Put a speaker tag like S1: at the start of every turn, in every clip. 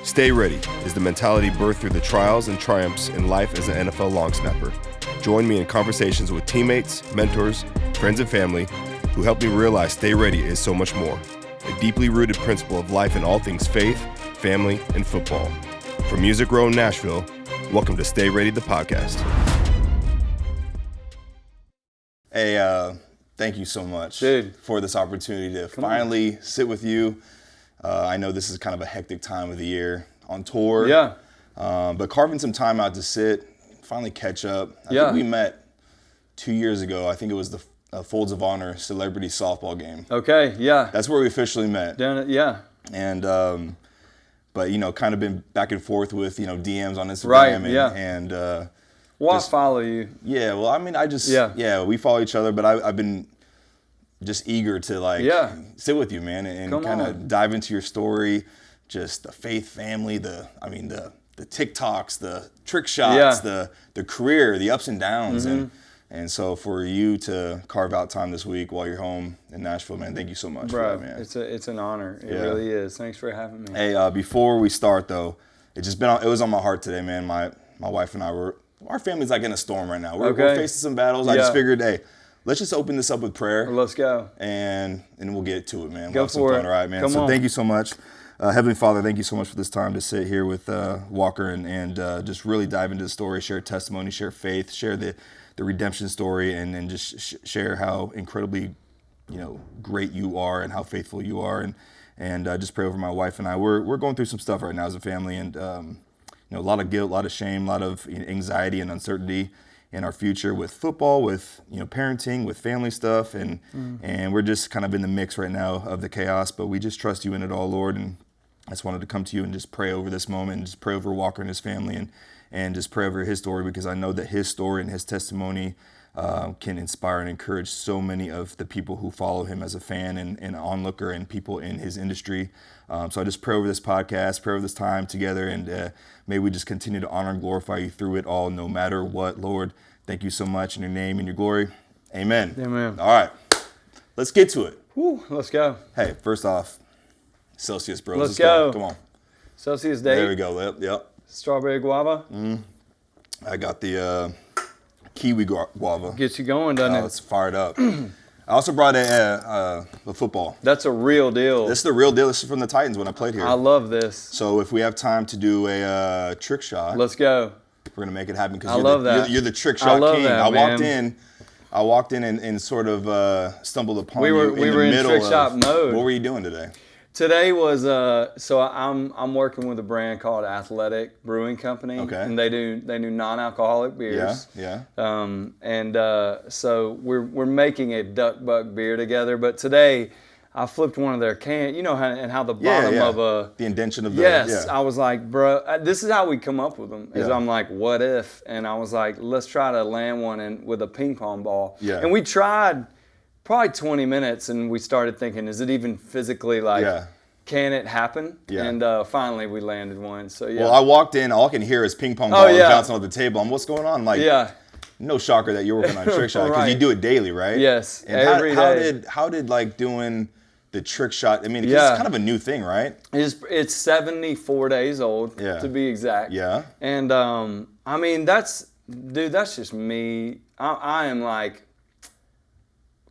S1: Stay ready is the mentality birthed through the trials and triumphs in life as an NFL long snapper. Join me in conversations with teammates, mentors, friends, and family who help me realize stay ready is so much more. A deeply rooted principle of life in all things faith, family, and football. From Music Row in Nashville, welcome to Stay Ready, the podcast. Hey, thank you so much, for this opportunity to finally sit with you. I know this is kind of a hectic time of the year on tour.
S2: Yeah.
S1: But carving some time out to sit, finally catch up. I think we met 2 years ago. I think it was the Folds of Honor celebrity softball game.
S2: Okay, yeah.
S1: That's where we officially met.
S2: Done it, yeah.
S1: And, but, you know, kind of been back and forth with, you know, DMs on Instagram.
S2: Right,
S1: And,
S2: well, I follow you.
S1: Yeah, well, I mean, we follow each other, but I've been just eager to sit with you, man, and kind of dive into your story, just the faith, family, the TikToks, the trick shots, the career, the ups and downs, and so for you to carve out time this week while you're home in Nashville, man, thank you so much,
S2: bro.
S1: For that, man.
S2: It's an honor. It really is. Thanks for having me.
S1: Hey, before we start though, it was on my heart today, man. My wife and I our family's like in a storm right now. We're facing some battles. I just figured, hey, let's just open this up with prayer.
S2: Let's go.
S1: And we'll get to it, man.
S2: Go for it.
S1: All right, man.
S2: Come on.
S1: Thank you so much. Heavenly Father, thank you so much for this time to sit here with Walker and just really dive into the story, share testimony, share faith, share the redemption story, and then just share how incredibly, you know, great you are and how faithful you are. And just pray over my wife and I. We're going through some stuff right now as a family, and you know, a lot of guilt, a lot of shame, a lot of anxiety and uncertainty in our future with football, with, you know, parenting, with family stuff, and we're just kind of in the mix right now of the chaos, but we just trust you in it all, Lord, and I just wanted to come to you and just pray over this moment, and just pray over Walker and his family, and just pray over his story, because I know that his story and his testimony can inspire and encourage so many of the people who follow him as a fan and onlooker and people in his industry. So I just pray over this podcast, pray over this time together, and may we just continue to honor and glorify you through it all, no matter what, Lord. Thank you so much in your name and your glory. Amen.
S2: Amen.
S1: All right, let's get to it.
S2: Woo, let's go.
S1: Hey, first off, Celsius, bro.
S2: Let's go.
S1: Come on.
S2: Celsius date.
S1: There we go. Yep.
S2: Strawberry guava.
S1: I got the kiwi guava.
S2: Gets you going, doesn't it?
S1: It's fired up. I also brought a football.
S2: That's a real deal.
S1: This is the real deal. This is from the Titans when I played here.
S2: I love this.
S1: So if we have time to do a trick shot,
S2: let's go.
S1: We're gonna make it happen, because you're the trick shot king. I walked in and sort of stumbled upon you in the middle.
S2: We were in trick shot mode.
S1: What were you doing today?
S2: Today was so I'm working with a brand called Athletic Brewing Company, and they do non-alcoholic beers.
S1: Yeah.
S2: So we're making a duck buck beer together. But today, I flipped one of their cans. You know how the bottom of
S1: the indentation of the
S2: I was like, bro, this is how we come up with them. Is I'm like, what if? And I was like, let's try to land one with a ping pong ball.
S1: Yeah.
S2: And we tried probably 20 minutes, and we started thinking, is it even physically can it happen?
S1: Yeah.
S2: And finally we landed one. So
S1: Well, I walked in, all I can hear is ping pong balls bouncing off the table. What's going on? I'm like, no shocker that you're working on trick shot, because you do it daily, right?
S2: Yes,
S1: and
S2: every day.
S1: How did like doing the trick shot? I mean, it's kind of a new thing, right?
S2: It's 74 days old, to be exact.
S1: Yeah.
S2: And I mean, that's just me. I am like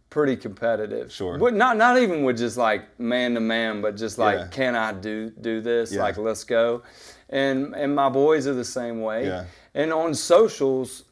S2: pretty competitive.
S1: Sure.
S2: But not even with just like man to man, but just like, can I do this?
S1: Yeah.
S2: Like, let's go. And my boys are the same way.
S1: Yeah.
S2: And on socials,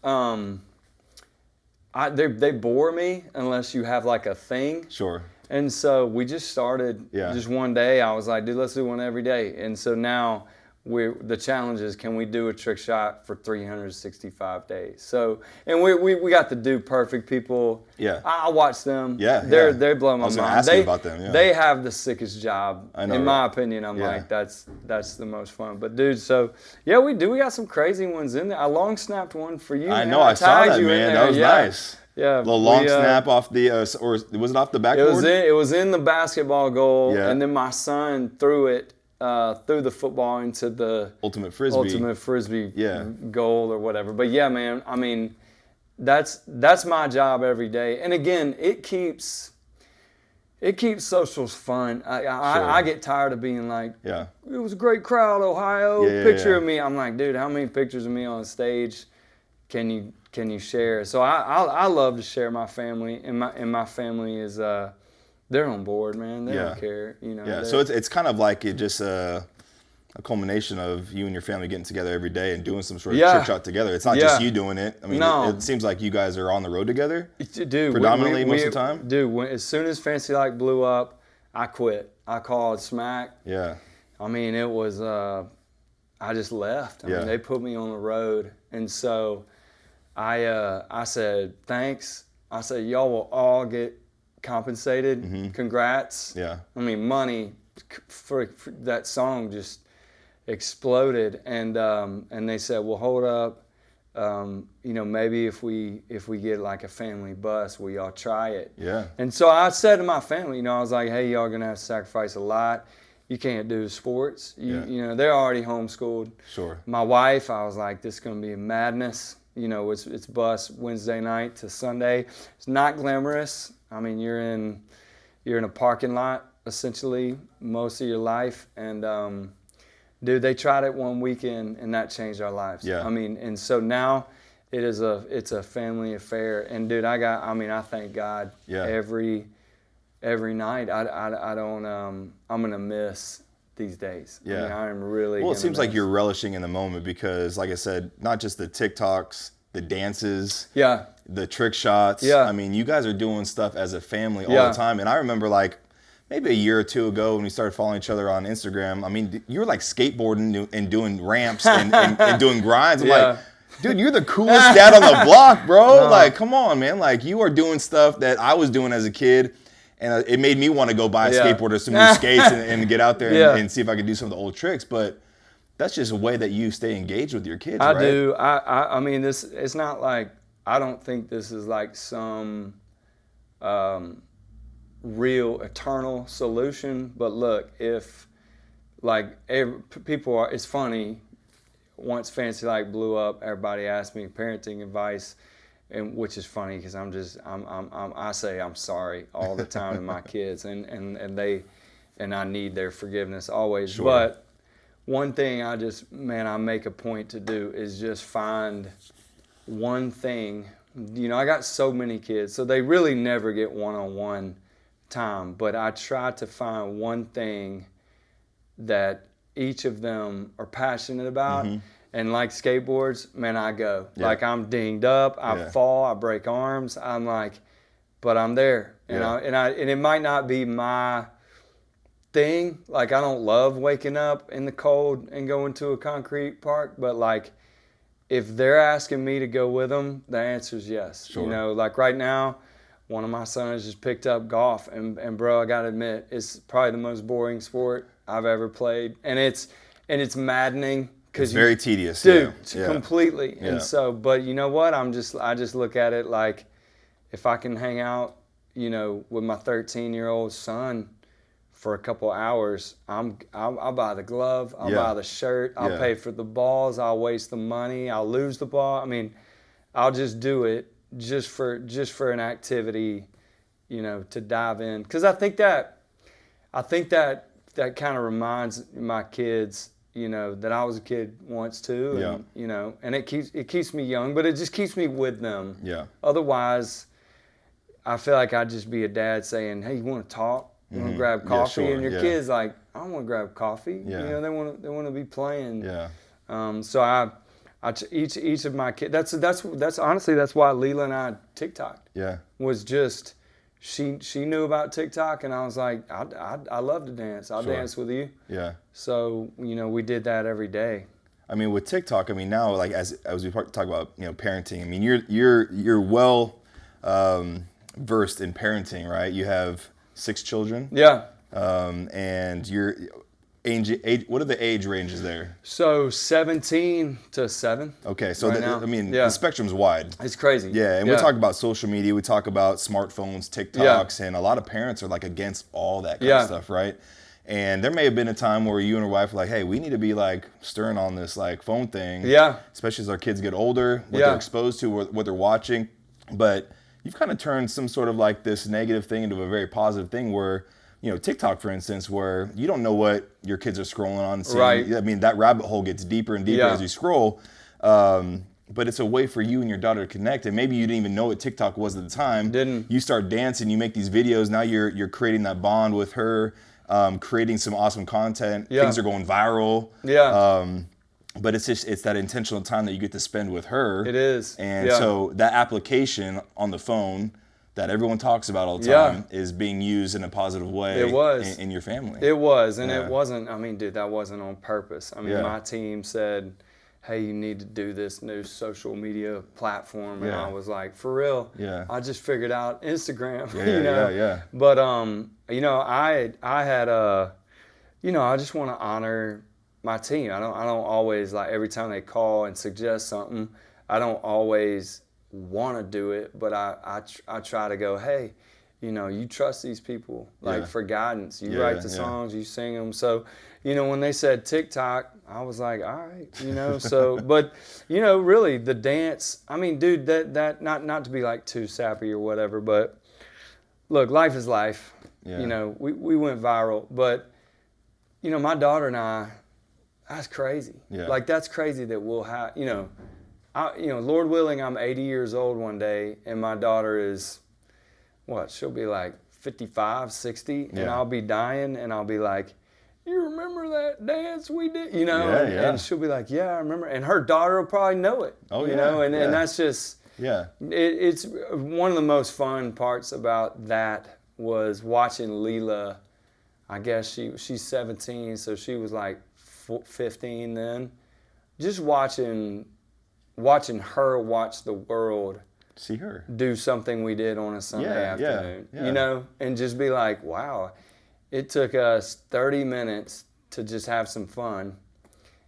S2: they bore me unless you have like a thing.
S1: Sure.
S2: And so we just started just one day. I was like, dude, let's do one every day. And so now the challenge is, can we do a trick shot for 365 days? So, and we got the Dude Perfect people.
S1: Yeah.
S2: I watch them.
S1: Yeah.
S2: They blow my mind.
S1: I was going to ask you about them. Yeah.
S2: They have the sickest job.
S1: I know,
S2: in my opinion. I'm like, that's the most fun. But dude, so yeah, we got some crazy ones in there. I long snapped one for you.
S1: I know. I saw that, man. That was nice.
S2: Yeah,
S1: the long snap off the, or was it off the backboard?
S2: It was in the basketball goal,
S1: yeah.
S2: And then my son threw the football into the
S1: ultimate frisbee
S2: goal or whatever. But yeah, man, I mean, that's my job every day. And again, it keeps it keeps socials fun. I get tired of being like,
S1: yeah,
S2: it was a great crowd, Ohio.
S1: Yeah,
S2: Picture of me. I'm like, dude, how many pictures of me on stage can you share? So I love to share my family, and my family is they're on board, man. They don't care, you know.
S1: Yeah, so it's kind of like it just a culmination of you and your family getting together every day and doing some sort of trick shot together. It's not just you doing it. I mean, it seems like you guys are on the road together.
S2: Dude,
S1: predominantly most of the time.
S2: Dude, as soon as Fancy Like blew up, I quit. I called Smack.
S1: Yeah.
S2: I mean, it was I just left. I mean, they put me on the road, and so I said thanks. I said y'all will all get compensated. Congrats.
S1: Yeah.
S2: I mean, money for that song just exploded, and they said, well, hold up, you know, maybe if we get like a family bus, will y'all try it?
S1: Yeah.
S2: And so I said to my family, you know, I was like, hey, y'all gonna have to sacrifice a lot. You can't do sports. You know, they're already homeschooled.
S1: Sure.
S2: My wife, I was like, this is gonna be a madness. You know, it's bus Wednesday night to Sunday. It's not glamorous. I mean, you're in a parking lot essentially most of your life, and dude, they tried it one weekend and that changed our lives.
S1: Yeah.
S2: I mean, and so now it's a family affair, and dude, I thank God every night. I don't I'm gonna miss these days.
S1: Yeah.
S2: I mean, I am really.
S1: Well, it seems like you're relishing in the moment because, like I said, not just the TikToks, the dances, the trick shots.
S2: Yeah.
S1: I mean, you guys are doing stuff as a family all the time. And I remember like maybe a year or two ago when we started following each other on Instagram, I mean, you were like skateboarding and doing ramps and doing grinds. I'm like, dude, you're the coolest dad on the block, bro. No. Like, come on, man. Like, you are doing stuff that I was doing as a kid. And it made me want to go buy a skateboard or some new skates and get out there and see if I could do some of the old tricks. But that's just a way that you stay engaged with your kids, right?
S2: I do. I mean, it's not like, I don't think this is like some real eternal solution. But look, if like people are, it's funny, once Fancy Like blew up, everybody asked me parenting advice. And which is funny because I say I'm sorry all the time to my kids, and I need their forgiveness always. Sure. But one thing I make a point to do is just find one thing. You know, I got so many kids, so they really never get one-on-one time. But I try to find one thing that each of them are passionate about. Mm-hmm. And like skateboards, man, I go. Yeah. Like I'm dinged up, I fall, I break arms. I'm like, but I'm there. And it might not be my thing. Like I don't love waking up in the cold and going to a concrete park, but like if they're asking me to go with them, the answer is yes. Sure. You know, like right now, one of my sons just picked up golf, and bro, I gotta admit, it's probably the most boring sport I've ever played, and it's maddening.
S1: It's very tedious,
S2: dude. Completely. Yeah. And so, but you know what? I just look at it like, if I can hang out, you know, with my 13-year-old son for a couple hours, I'll buy the glove, I'll buy the shirt, I'll pay for the balls, I'll waste the money, I'll lose the ball. I mean, I'll just do it just for an activity, you know, to dive in. Because I think that kind of reminds my kids, you know, that I was a kid once too, and you know, and it keeps me young, but it just keeps me with them. Yeah. Otherwise, I feel like I'd just be a dad saying, "Hey, you want to talk? You want to grab coffee?" Yeah, sure. And your kids like, "I don't want to grab coffee." Yeah. You know, they want to be playing. Yeah. So each of my kids. That's honestly that's why Leela and I TikToked. Yeah. Was just. She knew about TikTok, and I was like, I love to dance. I'll dance with you. Yeah. So, you know, we did that every day.
S1: I mean, with TikTok, I mean, now like as we talk about, you know, parenting. I mean, you're well versed in parenting, right? You have 6 children. Yeah. And you're age. What are the age ranges there?
S2: So 17 to 7.
S1: Okay, so the spectrum's wide.
S2: It's crazy.
S1: Yeah, and we talk about social media, we talk about smartphones, TikToks, and a lot of parents are like against all that kind of stuff, right? And there may have been a time where you and your wife were like, hey, we need to be like stern on this like phone thing. Yeah. Especially as our kids get older, what they're exposed to, what they're watching. But you've kind of turned some sort of like this negative thing into a very positive thing where, you know, TikTok, for instance, where you don't know what your kids are scrolling on. Seeing.
S2: Right.
S1: I mean, that rabbit hole gets deeper and deeper as you scroll. But it's a way for you and your daughter to connect. And maybe you didn't even know what TikTok was at the time.
S2: Didn't.
S1: You start dancing, you make these videos. Now you're creating that bond with her, creating some awesome content.
S2: Yeah.
S1: Things are going viral.
S2: Yeah.
S1: But it's that intentional time that you get to spend with her.
S2: It is.
S1: And
S2: Yeah.
S1: so that application on the phone that everyone talks about all the time is being used in a positive way.
S2: It was.
S1: In your family.
S2: It was, and it wasn't, I mean, dude, that wasn't on purpose. I mean,
S1: Yeah.
S2: my team said, hey, you need to do this new social media platform. And
S1: Yeah.
S2: I was like, for real?
S1: Yeah.
S2: I just figured out Instagram,
S1: Yeah,
S2: you know?
S1: yeah.
S2: But, you know, I had you know, I just want to honor my team. I don't always, like, every time they call and suggest something, I don't always want to do it, but I try to go, hey, you know, you trust these people, like, for guidance. You write the songs, you sing them. So, you know, when they said TikTok, I was like, all right, you know. So, but, you know, really the dance, I mean, dude, that not to be like too sappy or whatever, but look, life is life.
S1: Yeah.
S2: You know, we went viral, but, you know, my daughter and I, that's crazy.
S1: Yeah.
S2: Like, that's crazy that we'll have, you know, Lord willing, I'm 80 years old one day, and my daughter is, what, she'll be like 55, 60, and I'll be dying, and I'll be like, you remember that dance we did? You know, and she'll be like, yeah, I remember. And her daughter will probably know it.
S1: Oh,
S2: you know, and that's just,
S1: yeah.
S2: It's one of the most fun parts about that was watching Leela. I guess she's 17, so she was like 15 then. Just watching her watch the world
S1: see her
S2: do something we did on a Sunday afternoon, you know, and just be like, wow, it took us 30 minutes to just have some fun,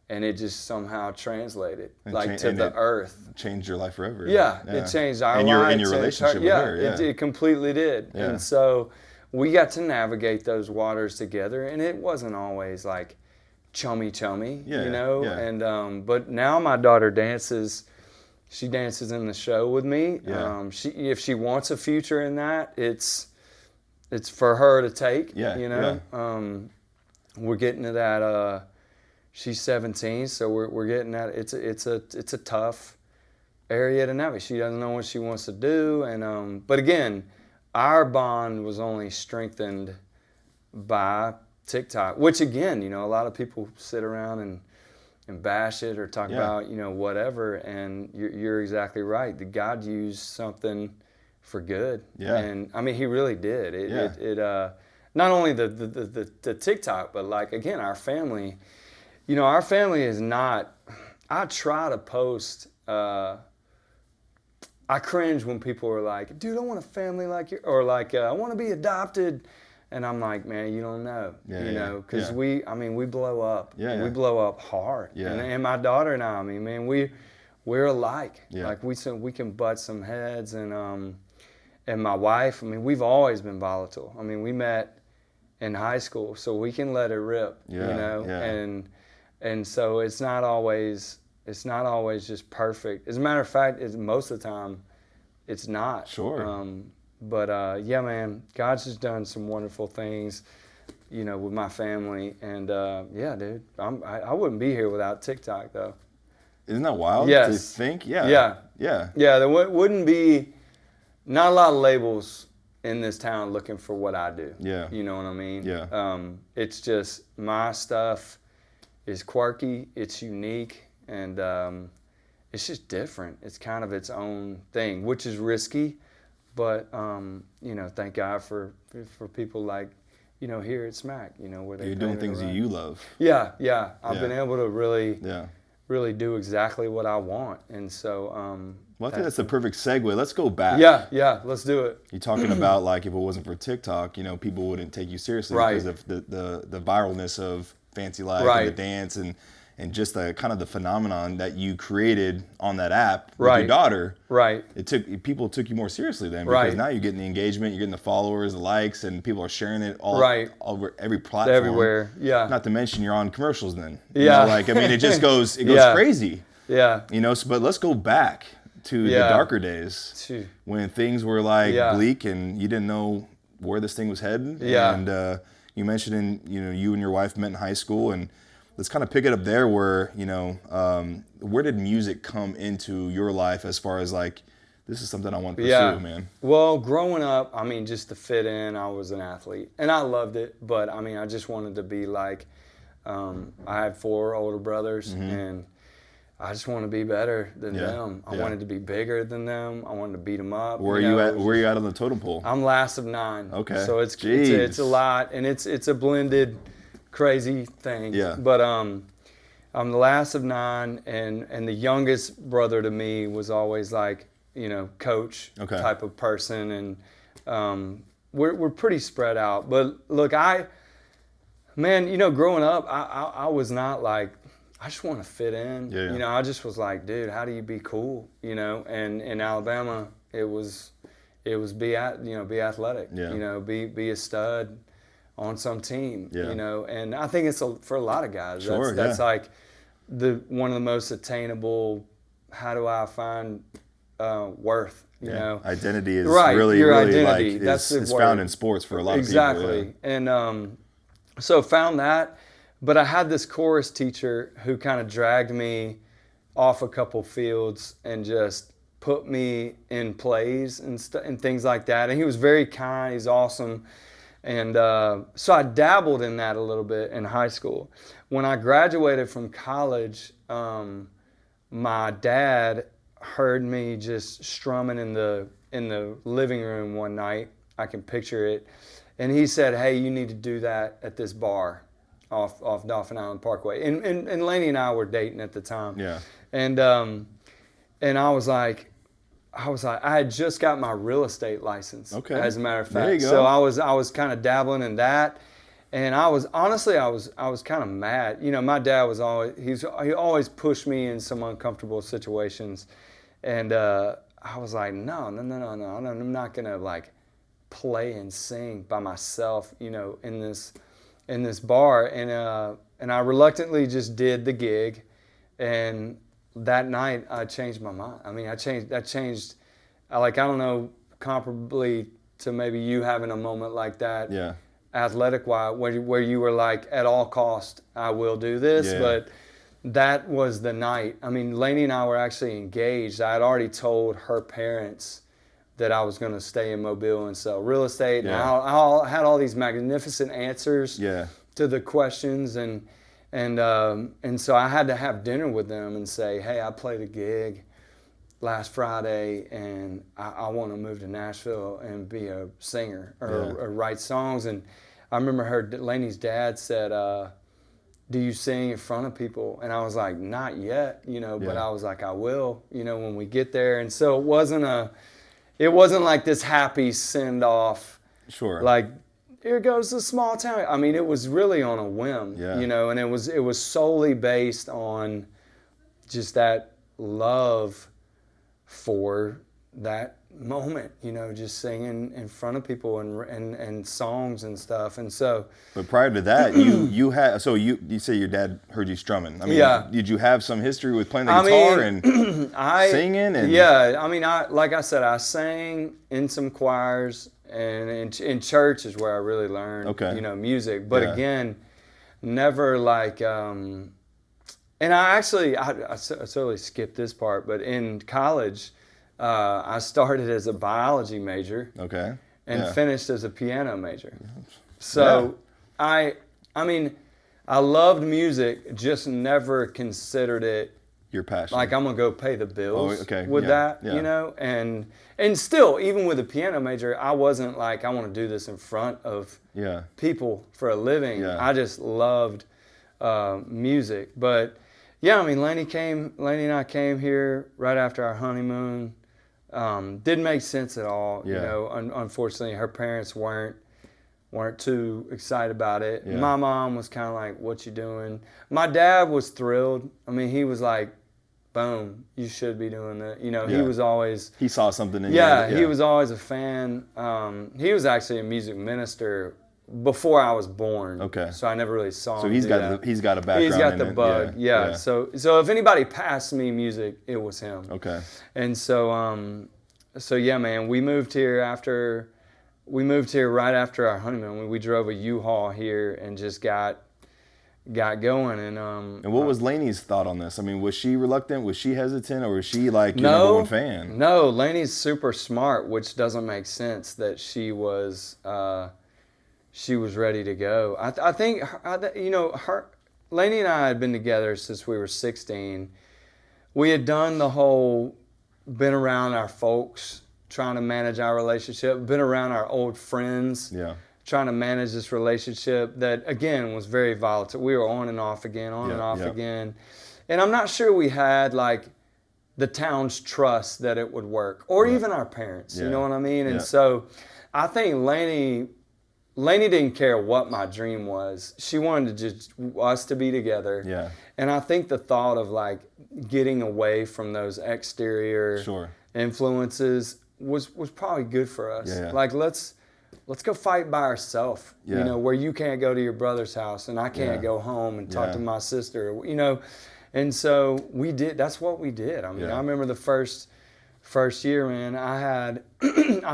S2: and it just somehow translated to the earth.
S1: Changed your life forever.
S2: Yeah, it changed our
S1: and
S2: lives.
S1: And your relationship with her. Yeah,
S2: it completely did.
S1: Yeah.
S2: And so we got to navigate those waters together, and it wasn't always like chummy, you know.
S1: Yeah.
S2: And but now my daughter dances. She dances in the show with me.
S1: Yeah.
S2: If she wants a future in that, it's for her to take.
S1: Yeah.
S2: You know.
S1: Yeah.
S2: We're getting to that. She's 17, so we're getting that. It's a tough area to navigate. She doesn't know what she wants to do, and but again, our bond was only strengthened by TikTok, which again, you know, a lot of people sit around and bash it or talk about, you know, whatever, and you're exactly right. The God used something for good.
S1: Yeah.
S2: And I mean, he really did. It not only the TikTok, but like, again, our family, you know, our family is not, I try to post, I cringe when people are like, dude, I want a family like you, or like, I want to be adopted. And I'm like, man, you don't know, you know, because we blow up. We blow up hard.
S1: Yeah.
S2: And my daughter and I mean, man, we're alike.
S1: Yeah.
S2: Like we can butt some heads, and my wife, I mean, we've always been volatile. I mean, we met in high school, so we can let it rip, you know, and so it's not always just perfect. As a matter of fact, most of the time, it's not.
S1: Sure.
S2: But yeah, man, God's just done some wonderful things, you know, with my family, and yeah, dude, I wouldn't be here without TikTok though.
S1: Isn't that wild
S2: Yes.
S1: to think? Yeah.
S2: Yeah.
S1: Yeah.
S2: Yeah, there wouldn't be not a lot of labels in this town looking for what I do.
S1: Yeah.
S2: You know what I mean?
S1: Yeah.
S2: It's just my stuff is quirky, it's unique, and it's just different. It's kind of its own thing, which is risky. But, you know, thank God for people like, you know, here at Smack, you know, where
S1: you're doing things that you love.
S2: Yeah. I've been able to really do exactly what I want. And so...
S1: well, I think that's the perfect segue. Let's go back.
S2: Yeah, let's do it.
S1: You're talking about, like, if it wasn't for TikTok, you know, people wouldn't take you seriously because of the viralness of Fancy Life and the dance and just the kind of the phenomenon that you created on that app with your daughter.
S2: Right.
S1: People took you more seriously then because now you're getting the engagement, you're getting the followers, the likes, and people are sharing it all over every platform.
S2: Everywhere. Yeah.
S1: Not to mention you're on commercials then.
S2: Yeah.
S1: You know, like, I mean, it just goes crazy.
S2: Yeah.
S1: You know, but let's go back to the darker days when things were like bleak and you didn't know where this thing was heading. And you mentioned you and your wife met in high school, and let's kind of pick it up there where, where did music come into your life as far as like, this is something I want to pursue, man?
S2: Well, growing up, I mean, just to fit in, I was an athlete and I loved it, but I mean, I just wanted to be like, I had 4 older brothers and I just wanted to be better than them. I wanted to be bigger than them. I wanted to beat them up.
S1: Where are you at on the totem pole?
S2: I'm last of 9.
S1: Okay.
S2: So it's a lot, and it's a blended, crazy thing.
S1: Yeah.
S2: But I'm the last of 9, and the youngest brother to me was always like, coach type of person, and we're pretty spread out. But look, growing up, I was not like, I just want to fit in. I just was like, dude, how do you be cool? And in Alabama, it was be athletic. Be a stud on some team. And I think it's for a lot of guys. That's like one of the most attainable. How do I find worth?
S1: Identity is
S2: right.
S1: Really,
S2: your
S1: really
S2: identity.
S1: like
S2: That's
S1: is found in sports for a lot of people.
S2: Exactly. And so found that. But I had this chorus teacher who kind of dragged me off a couple fields and just put me in plays and things like that. And he was very kind. He's awesome. And so I dabbled in that a little bit in high school. When I graduated from college, my dad heard me just strumming in the living room one night. I can picture it. And he said, "Hey, you need to do that at this bar off Dauphin Island Parkway." And Laney and I were dating at the time.
S1: Yeah.
S2: And I was like, I had just got my real estate license.
S1: Okay.
S2: As a matter of fact.
S1: There you go.
S2: So I was kind of dabbling in that. And I was kind of mad. My dad was he always pushed me in some uncomfortable situations. And I was like, no, I'm not gonna like play and sing by myself, in this bar. And I reluctantly just did the gig. And that night I changed my mind. I mean, that changed, I don't know, comparably to maybe you having a moment like that.
S1: Yeah.
S2: Athletic-wise, where you were like, at all cost, I will do this.
S1: Yeah.
S2: But that was the night. I mean, Laney and I were actually engaged. I had already told her parents that I was going to stay in Mobile and sell real estate.
S1: Yeah.
S2: And I had all these magnificent answers
S1: to
S2: the questions. And so I had to have dinner with them and say, hey, I played a gig last Friday and I want to move to Nashville and be a singer or write songs. And I remember Laney's dad said, do you sing in front of people? And I was like, not yet, but I was like, I will, when we get there. And so it wasn't like this happy send off.
S1: Sure.
S2: Like, here goes the small town. I mean, it was really on a whim, and it was solely based on just that love for that moment, just singing in front of people and songs and stuff. And so,
S1: but prior to that, you had, so you say your dad heard you strumming. I mean, did you have some history with playing the guitar and singing? And
S2: I mean, like I said, I sang in some choirs, and in church is where I really learned, music. But again, never like, and I totally skipped this part, but in college, I started as a biology major.
S1: Okay.
S2: And finished as a piano major. So I mean, I loved music, just never considered it
S1: your passion.
S2: like I'm gonna go pay the bills with that, and still, even with a piano major, I wasn't like, I want to do this in front of people for a living. I just loved music. But I mean, Laney and I came here right after our honeymoon. Didn't make sense at all. Unfortunately, her parents weren't too excited about it. My mom was kind of like, what you doing? My dad was thrilled. I mean, he was like, boom, you should be doing that. He was always...
S1: He saw something in you.
S2: Yeah, he was always a fan. He was actually a music minister before I was born.
S1: Okay.
S2: So I never really saw him.
S1: So he's got a background.
S2: He's got
S1: in
S2: the
S1: it.
S2: bug. Yeah. So if anybody passed me music, it was him.
S1: Okay.
S2: And so yeah, man, we moved here right after our honeymoon. We drove a U-Haul here and just got going. And
S1: what was Lainey's thought on this? I mean, was she reluctant? Was she hesitant? Or was she like your number one fan?
S2: No, Lainey's super smart, which doesn't make sense that she was ready to go. I think, Lainey and I had been together since we were 16. We had done the whole, been around our folks, trying to manage our relationship, been around our old friends.
S1: Yeah.
S2: Trying to manage this relationship that, again, was very volatile. We were on and off again, again. And I'm not sure we had, like, the town's trust that it would work, or even our parents, you know what I mean? And so I think Lainey didn't care what my dream was. She wanted to just us to be together.
S1: Yeah.
S2: And I think the thought of, like, getting away from those exterior influences was probably good for us.
S1: Yeah.
S2: Like, let's go fight by ourselves, where you can't go to your brother's house and I can't go home and talk to my sister, And so we did, that's what we did. I mean, I remember the first year, man, I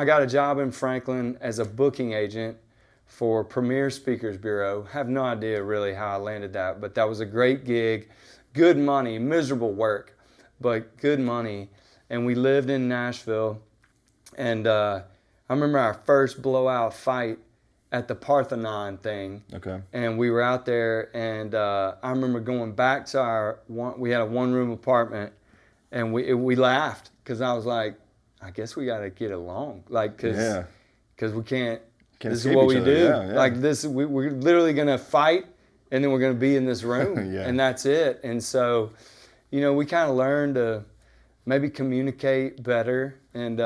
S2: got a job in Franklin as a booking agent for Premier Speakers Bureau. Have no idea really how I landed that, but that was a great gig, good money, miserable work, but good money. And we lived in Nashville, and I remember our first blowout fight at the Parthenon thing.
S1: Okay.
S2: And we were out there, and I remember going back to we had a one-room apartment, and we laughed because I was like, I guess we got to get along, like, because we can't this is what we do. Like this, we're literally gonna fight, and then we're gonna be in this room, and that's it. And so, we kind of learned to maybe communicate better, and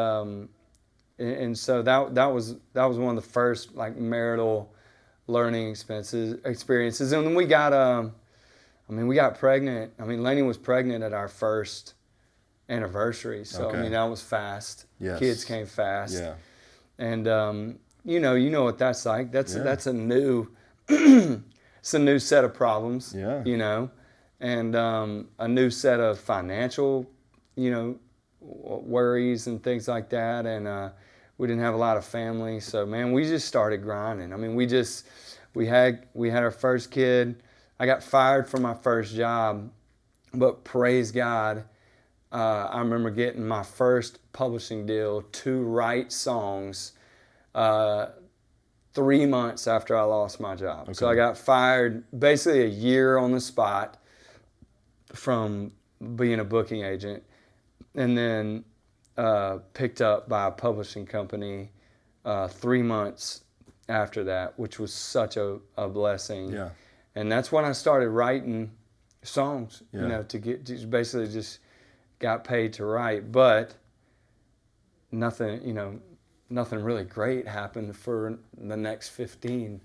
S2: so that was one of the first, like, marital learning experiences. And then we got we got pregnant. I mean, Lainey was pregnant at our first anniversary. So I mean, that was fast.
S1: Yes.
S2: Kids came fast.
S1: Yeah.
S2: And you know what that's like. That's a new it's a new set of problems.
S1: Yeah.
S2: And a new set of financial, worries and things like that. And we didn't have a lot of family, so, man, we just started grinding. I mean, we had our first kid. I got fired from my first job, but praise God, I remember getting my first publishing deal to write songs 3 months after I lost my job. Okay. So I got fired basically a year on the spot from being a booking agent, and then picked up by a publishing company 3 months after that, which was such a blessing.
S1: Yeah.
S2: And that's when I started writing songs, basically just got paid to write. But nothing really great happened for the next 15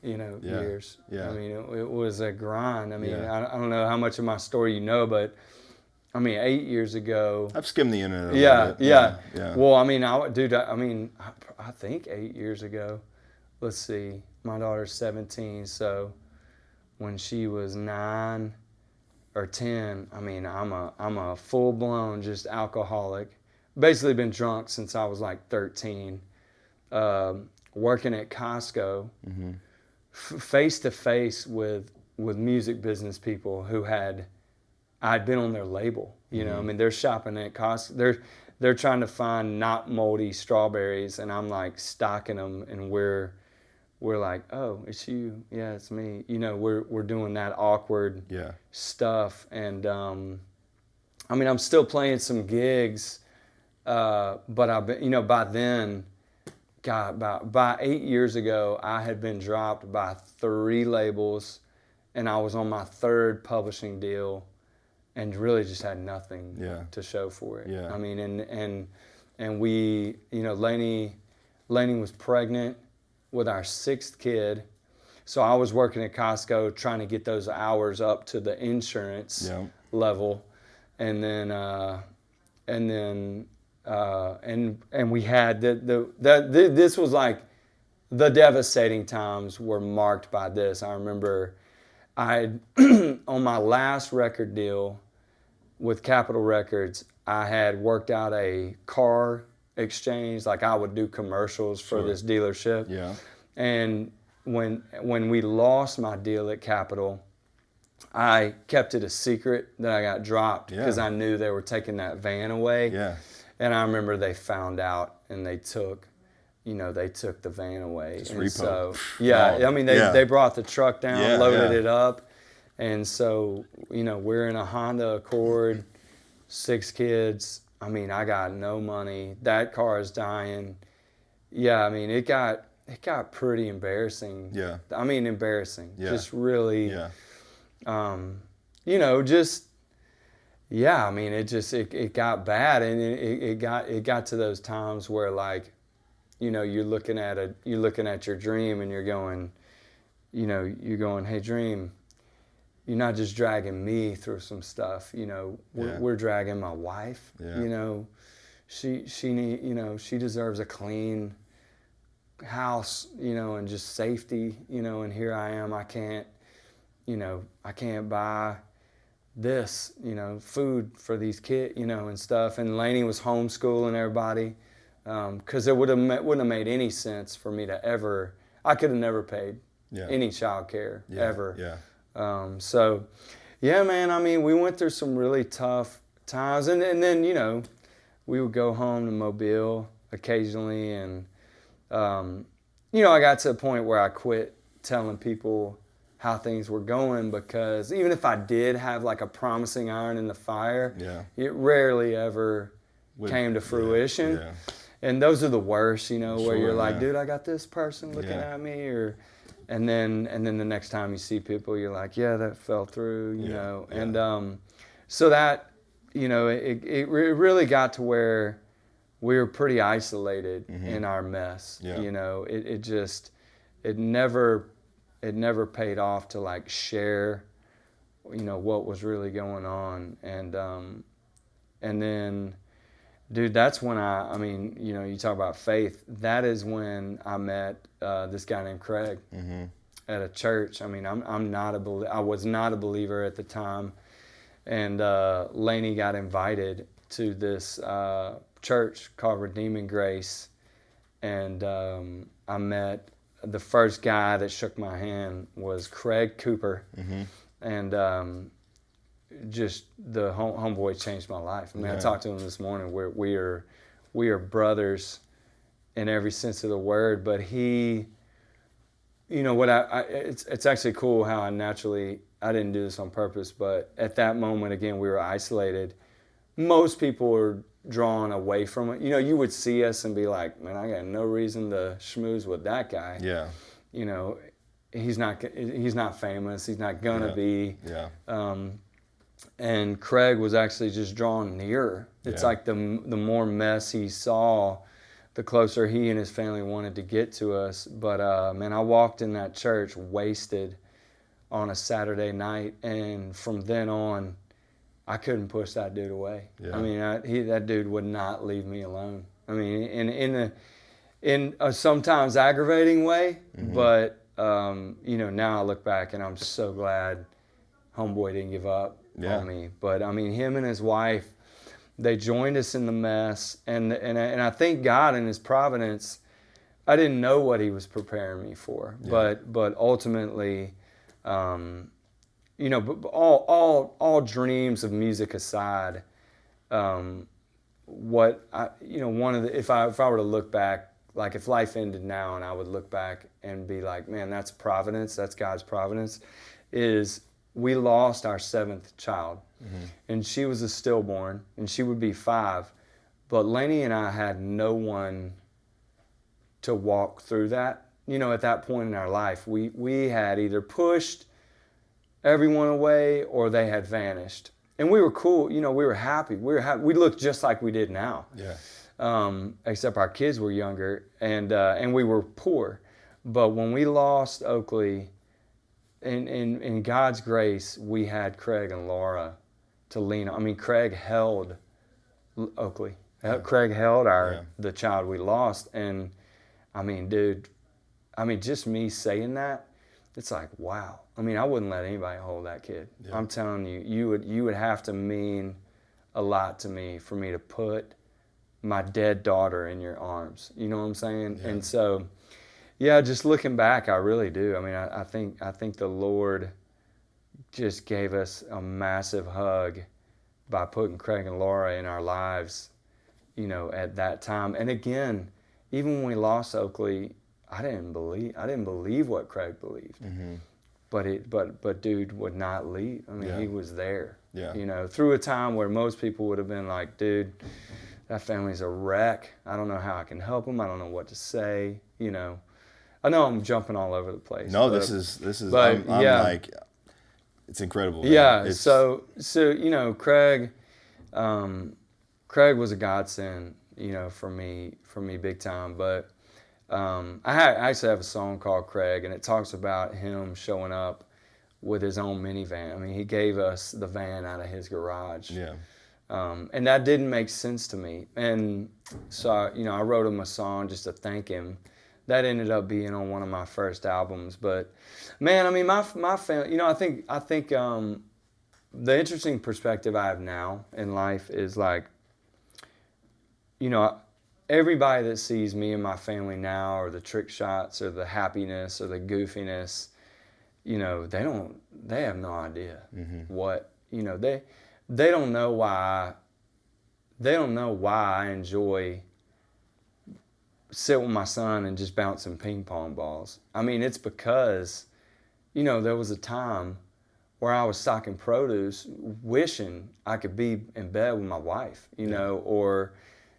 S2: years.
S1: Yeah.
S2: I mean, it was a grind. I mean, I don't know how much of my story you know, but I mean, 8 years ago.
S1: I've skimmed the internet a little bit.
S2: Yeah. Well, I mean, I think 8 years ago. Let's see. My daughter's 17, so when she was 9 or 10, I mean, I'm a full-blown just alcoholic. Basically been drunk since I was like 13. Working at Costco, face to face with music business people who I'd been on their label, I mean, they're shopping at Costco. They're trying to find not moldy strawberries, and I'm like stocking them, and we're like, oh, it's you, yeah, it's me. We're doing that awkward stuff, and I mean, I'm still playing some gigs, but I've been, by then, God, by 8 years ago, I had been dropped by 3 labels, and I was on my 3rd publishing deal. And really just had nothing to show for it.
S1: Yeah.
S2: I mean, and we, Lainey was pregnant with our 6th kid. So I was working at Costco trying to get those hours up to the insurance level. And then we had this was like the devastating times were marked by this. I remember I on my last record deal with Capitol Records, I had worked out a car exchange. Like I would do commercials for this dealership.
S1: Yeah.
S2: And when we lost my deal at Capitol, I kept it a secret that I got dropped because I knew they were taking that van away.
S1: Yeah.
S2: And I remember they found out and they took the van away.
S1: Just
S2: and
S1: repo.
S2: So, I mean, they brought the truck down, loaded it up. And so, we're in a Honda Accord, 6 kids. I mean, I got no money. That car is dying. Yeah, I mean, it got pretty embarrassing.
S1: Yeah.
S2: I mean, embarrassing.
S1: Yeah.
S2: Just really,
S1: Yeah.
S2: I mean, it got bad, and it got to those times where, like, you're looking at your dream and you're going, hey, dream, you're not just dragging me through some stuff. We're dragging my wife.
S1: Yeah.
S2: She deserves a clean house, and just safety, and here I am, I can't buy this, food for these kids, and stuff. And Lainey was homeschooling everybody, because it wouldn't have made any sense for me to ever, I could have never paid any child care ever.
S1: Yeah.
S2: So, yeah, man, I mean, we went through some really tough times, and then, we would go home to Mobile occasionally, and, I got to a point where I quit telling people how things were going, because even if I did have like a promising iron in the fire, it rarely ever came to fruition.
S1: Yeah.
S2: And those are the worst, where you're like,
S1: yeah.
S2: dude, I got this person looking at me, and then the next time you see people, you're like, yeah, that fell through, you know. And so that, it really got to where we were pretty isolated in our mess. It never paid off to like share, what was really going on. And then, dude, that's when you talk about faith. That is when I met this guy named Craig at a church. I mean, I was not a believer at the time, and Lainey got invited to this church called Redeeming Grace, and I met the first guy that shook my hand was Craig Cooper, and just the homeboy changed my life. I mean, I talked to him this morning. We are brothers in every sense of the word. But he, it's actually cool how I didn't do this on purpose, but at that moment again we were isolated. Most people were drawn away from it. You would see us and be like, man, I got no reason to schmooze with that guy.
S1: Yeah.
S2: He's not famous. He's not gonna be.
S1: Yeah.
S2: And Craig was actually just drawn nearer. It's like the more mess he saw, the closer he and his family wanted to get to us. But man, I walked in that church wasted on a Saturday night, and from then on, I couldn't push that dude away.
S1: Yeah.
S2: I mean, that dude would not leave me alone. I mean, in a sometimes aggravating way, but now I look back and I'm so glad homeboy didn't give up on me. But I mean, him and his wife, they joined us in the mess, and I thank God in His providence, I didn't know what He was preparing me for, but ultimately, but all dreams of music aside, if I were to look back, like if life ended now and I would look back and be like, man, that's providence, that's God's providence, is we lost our 7th child, and she was a stillborn, and she would be 5, but Lainey and I had no one to walk through that. At that point in our life, we had either pushed everyone away or they had vanished, and we were cool. We were happy. We looked just like we did now. Except our kids were younger, and we were poor. But when we lost Oakley, in God's grace, we had Craig and Laura to lean on. I mean, Craig held Oakley. Craig held the child we lost, and I mean, dude, I mean, just me saying that, it's like, wow. I mean, I wouldn't let anybody hold that kid. Yeah. I'm telling you, you would have to mean a lot to me for me to put my dead daughter in your arms. You know what I'm saying? Yeah. And so, yeah, just looking back, I really do. I mean, I think the Lord just gave us a massive hug by putting Craig and Laura in our lives, you know, at that time. And again, even when we lost Oakley, I didn't believe what Craig believed. Mm-hmm. But dude would not leave. I mean, he was there. Yeah. You know, through a time where most people would have been like, dude, that family's a wreck. I don't know how I can help them. I don't know what to say. You know, I know I'm jumping all over the place.
S1: No, this is. But, I'm like, it's incredible. Man.
S2: Yeah. So you know, Craig was a godsend, you know, for me big time. But I actually have a song called Craig, and it talks about him showing up with his own minivan. I mean, he gave us the van out of his garage. Yeah. And that didn't make sense to me. And so, you know, I wrote him a song just to thank him. That ended up being on one of my first albums. But, man, I mean, my family, you know, I think the interesting perspective I have now in life is like, you know, everybody that sees me and my family now, or the trick shots or the happiness or the goofiness, you know, they have no idea what, you know, they don't know why I enjoy sitting with my son and just bouncing ping pong balls. I mean, it's because, you know, there was a time where I was stocking produce wishing I could be in bed with my wife, you know, or,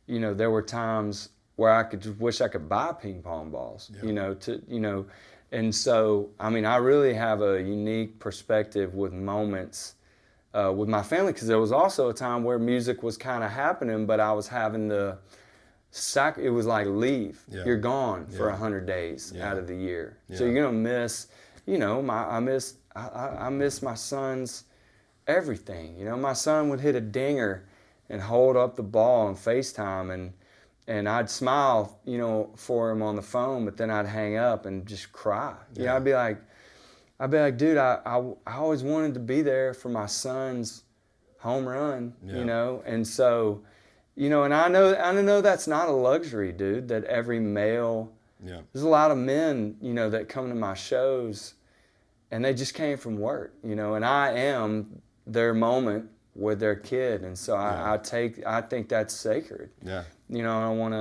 S2: you know, there were times where I could just wish I could buy ping pong balls, you know, and so, I mean, I really have a unique perspective with moments with my family, because there was also a time where music was kind of happening, but I was having to it was like leave. Yeah. You're gone for 100 days out of the year. Yeah. So you're gonna miss, you know, I miss my son's everything. You know, my son would hit a dinger and hold up the ball on FaceTime, and I'd smile, you know, for him on the phone, but then I'd hang up and just cry. Yeah. You know, I'd be like, dude, I always wanted to be there for my son's home run, you know, and so, you know, and I know that's not a luxury, dude, that every male, there's a lot of men, you know, that come to my shows and they just came from work, you know, and I am their moment with their kid. And so I think that's sacred. Yeah. You know, I want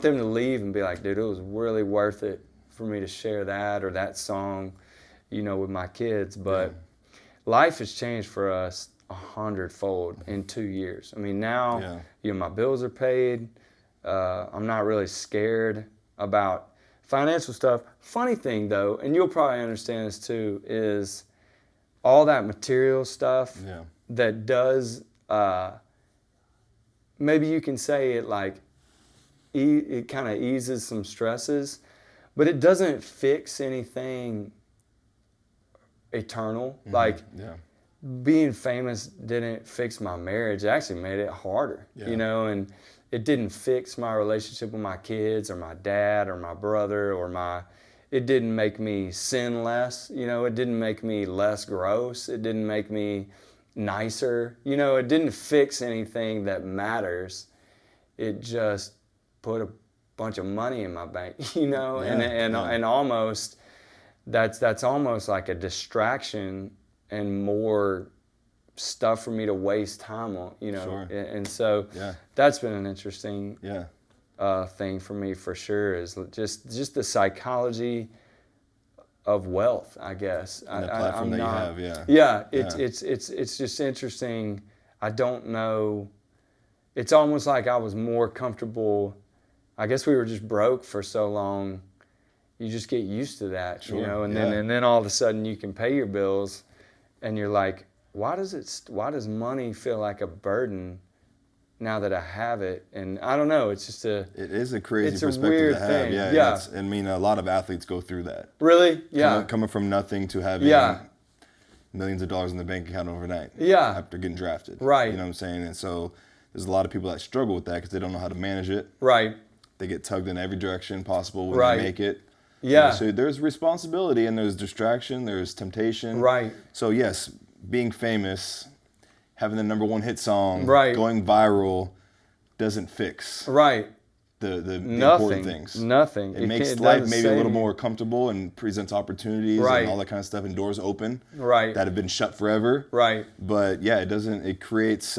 S2: them to leave and be like, dude, it was really worth it for me to share that or that song, you know, with my kids. But life has changed for us 100-fold in 2 years. I mean, now, you know, my bills are paid. I'm not really scared about financial stuff. Funny thing, though, and you'll probably understand this too, is all that material stuff that does, maybe you can say it like, it kind of eases some stresses, but it doesn't fix anything eternal. Like, being famous didn't fix my marriage. It actually made it harder, you know, and it didn't fix my relationship with my kids or my dad or my brother it didn't make me sin less, you know, it didn't make me less gross, it didn't make me nicer, you know, it didn't fix anything that matters. It just put a bunch of money in my bank, you know, and almost, that's almost like a distraction and more stuff for me to waste time on, you know. Sure. And so that's been an interesting thing for me for sure, is just the psychology of wealth, I guess.
S1: And the platform you have,
S2: it's just interesting. I don't know. It's almost like I was more comfortable. I guess we were just broke for so long. You just get used to that, you know, and then all of a sudden you can pay your bills. And you're like, why does money feel like a burden now that I have it? And I don't know, it's just it
S1: is a crazy perspective
S2: weird
S1: to have.
S2: Thing.
S1: Yeah. I mean, a lot of athletes go through that.
S2: Really? Yeah.
S1: Coming from nothing to having millions of dollars in the bank account overnight.
S2: Yeah.
S1: After getting drafted.
S2: Right.
S1: You know what I'm saying? And so there's a lot of people that struggle with that because they don't know how to manage it.
S2: Right.
S1: they get tugged in every direction possible when
S2: Right.
S1: they make it.
S2: Yeah.
S1: So there's responsibility and there's distraction, there's temptation.
S2: Right.
S1: So yes, being famous, having the number one hit song,
S2: Right.
S1: going viral, doesn't fix
S2: Right.
S1: the
S2: Nothing.
S1: important things.
S2: Nothing.
S1: It makes
S2: doesn't
S1: life maybe a
S2: save
S1: little
S2: you.
S1: more comfortable and presents opportunities
S2: Right.
S1: and all that kind of stuff, and doors open
S2: Right.
S1: that have been shut forever.
S2: Right.
S1: But yeah, it creates,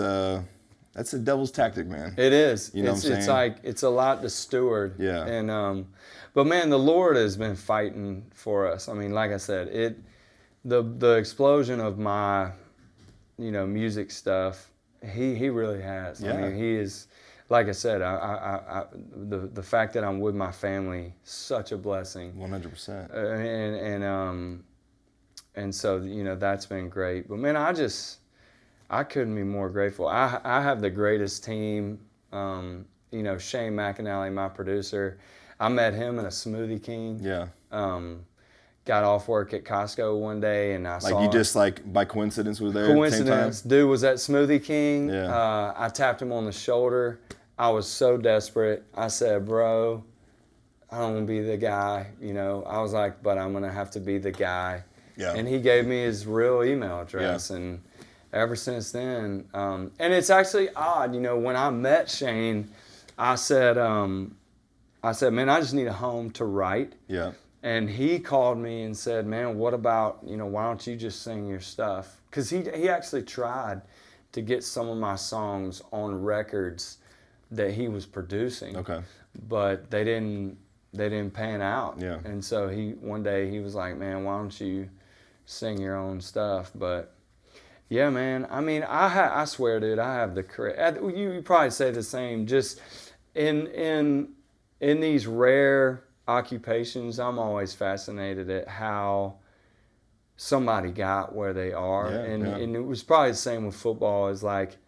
S1: that's a devil's tactic, man.
S2: It is.
S1: You know
S2: it's,
S1: what I'm
S2: it's
S1: saying?
S2: like it's a lot to steward.
S1: Yeah.
S2: And but man, the Lord has been fighting for us. I mean, like I said, the explosion of my, music stuff. He really has.
S1: Yeah.
S2: I mean, he is. Like I said, the fact that I'm with my family, such a blessing.
S1: 100%.
S2: And so that's been great. But man, I couldn't be more grateful. I have the greatest team. Shane McAnally, my producer, I met him in a Smoothie King.
S1: Yeah.
S2: Got off work at Costco one day and I saw.
S1: Like you just by coincidence were there at the same time?
S2: Coincidence. Dude was at Smoothie King.
S1: Yeah.
S2: I tapped him on the shoulder. I was so desperate. I said, bro, I don't want to be the guy. I was like, but I'm going to have to be the guy.
S1: Yeah.
S2: And he gave me his real email address.
S1: Yeah.
S2: And ever since then, and it's actually odd, when I met Shane, I said, man, I just need a home to write.
S1: Yeah.
S2: And he called me and said, man, what about, why don't you just sing your stuff? Because he actually tried to get some of my songs on records that he was producing.
S1: Okay.
S2: But they didn't pan out.
S1: Yeah.
S2: And so one day he was like, man, why don't you sing your own stuff? But yeah, man, I mean, I swear, dude, I have the correct, you probably say the same, just in these rare occupations, I'm always fascinated at how somebody got where they are.
S1: Yeah,
S2: and it was probably the same with football. Is like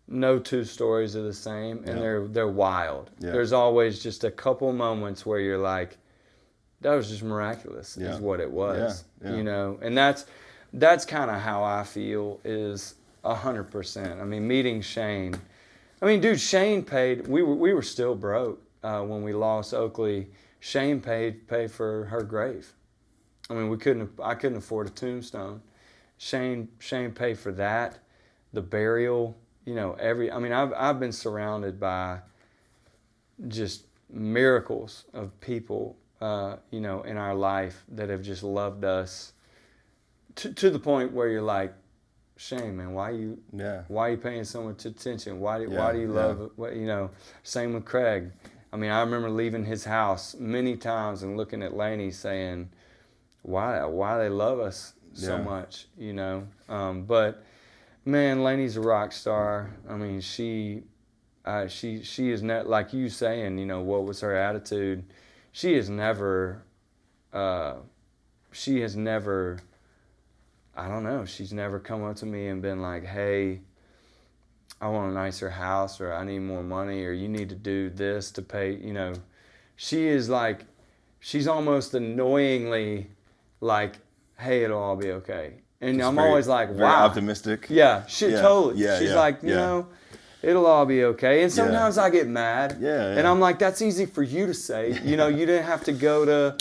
S2: no two stories are the same, and they're wild.
S1: Yeah.
S2: There's always just a couple moments where you're like, that was just miraculous, is what it was.
S1: Yeah.
S2: And that's kind of how I feel, is 100%. I mean, meeting Shane. I mean, dude, Shane paid. We were still broke when we lost Oakley. Shane paid for her grave. I mean, I couldn't afford a tombstone. Shane paid for that, the burial. I've been surrounded by just miracles of people, in our life that have just loved us to the point where you're like, Shane, man, why are you paying so much attention? Why do you love it? Same with Craig. I mean, I remember leaving his house many times and looking at Lainey saying, why they love us so much, but man, Lainey's a rock star. I mean, she is not, like you saying, what was her attitude? She has never, I don't know, she's never come up to me and been like, hey, I want a nicer house, or I need more money, or you need to do this to pay, She is like, she's almost annoyingly like, hey, it'll all be okay. And
S1: Just
S2: I'm
S1: very,
S2: always like, wow.
S1: Very optimistic.
S2: Yeah, totally.
S1: Yeah,
S2: She's like, it'll all be okay. And sometimes I get mad.
S1: Yeah.
S2: And I'm like, that's easy for you to say. You didn't have to go to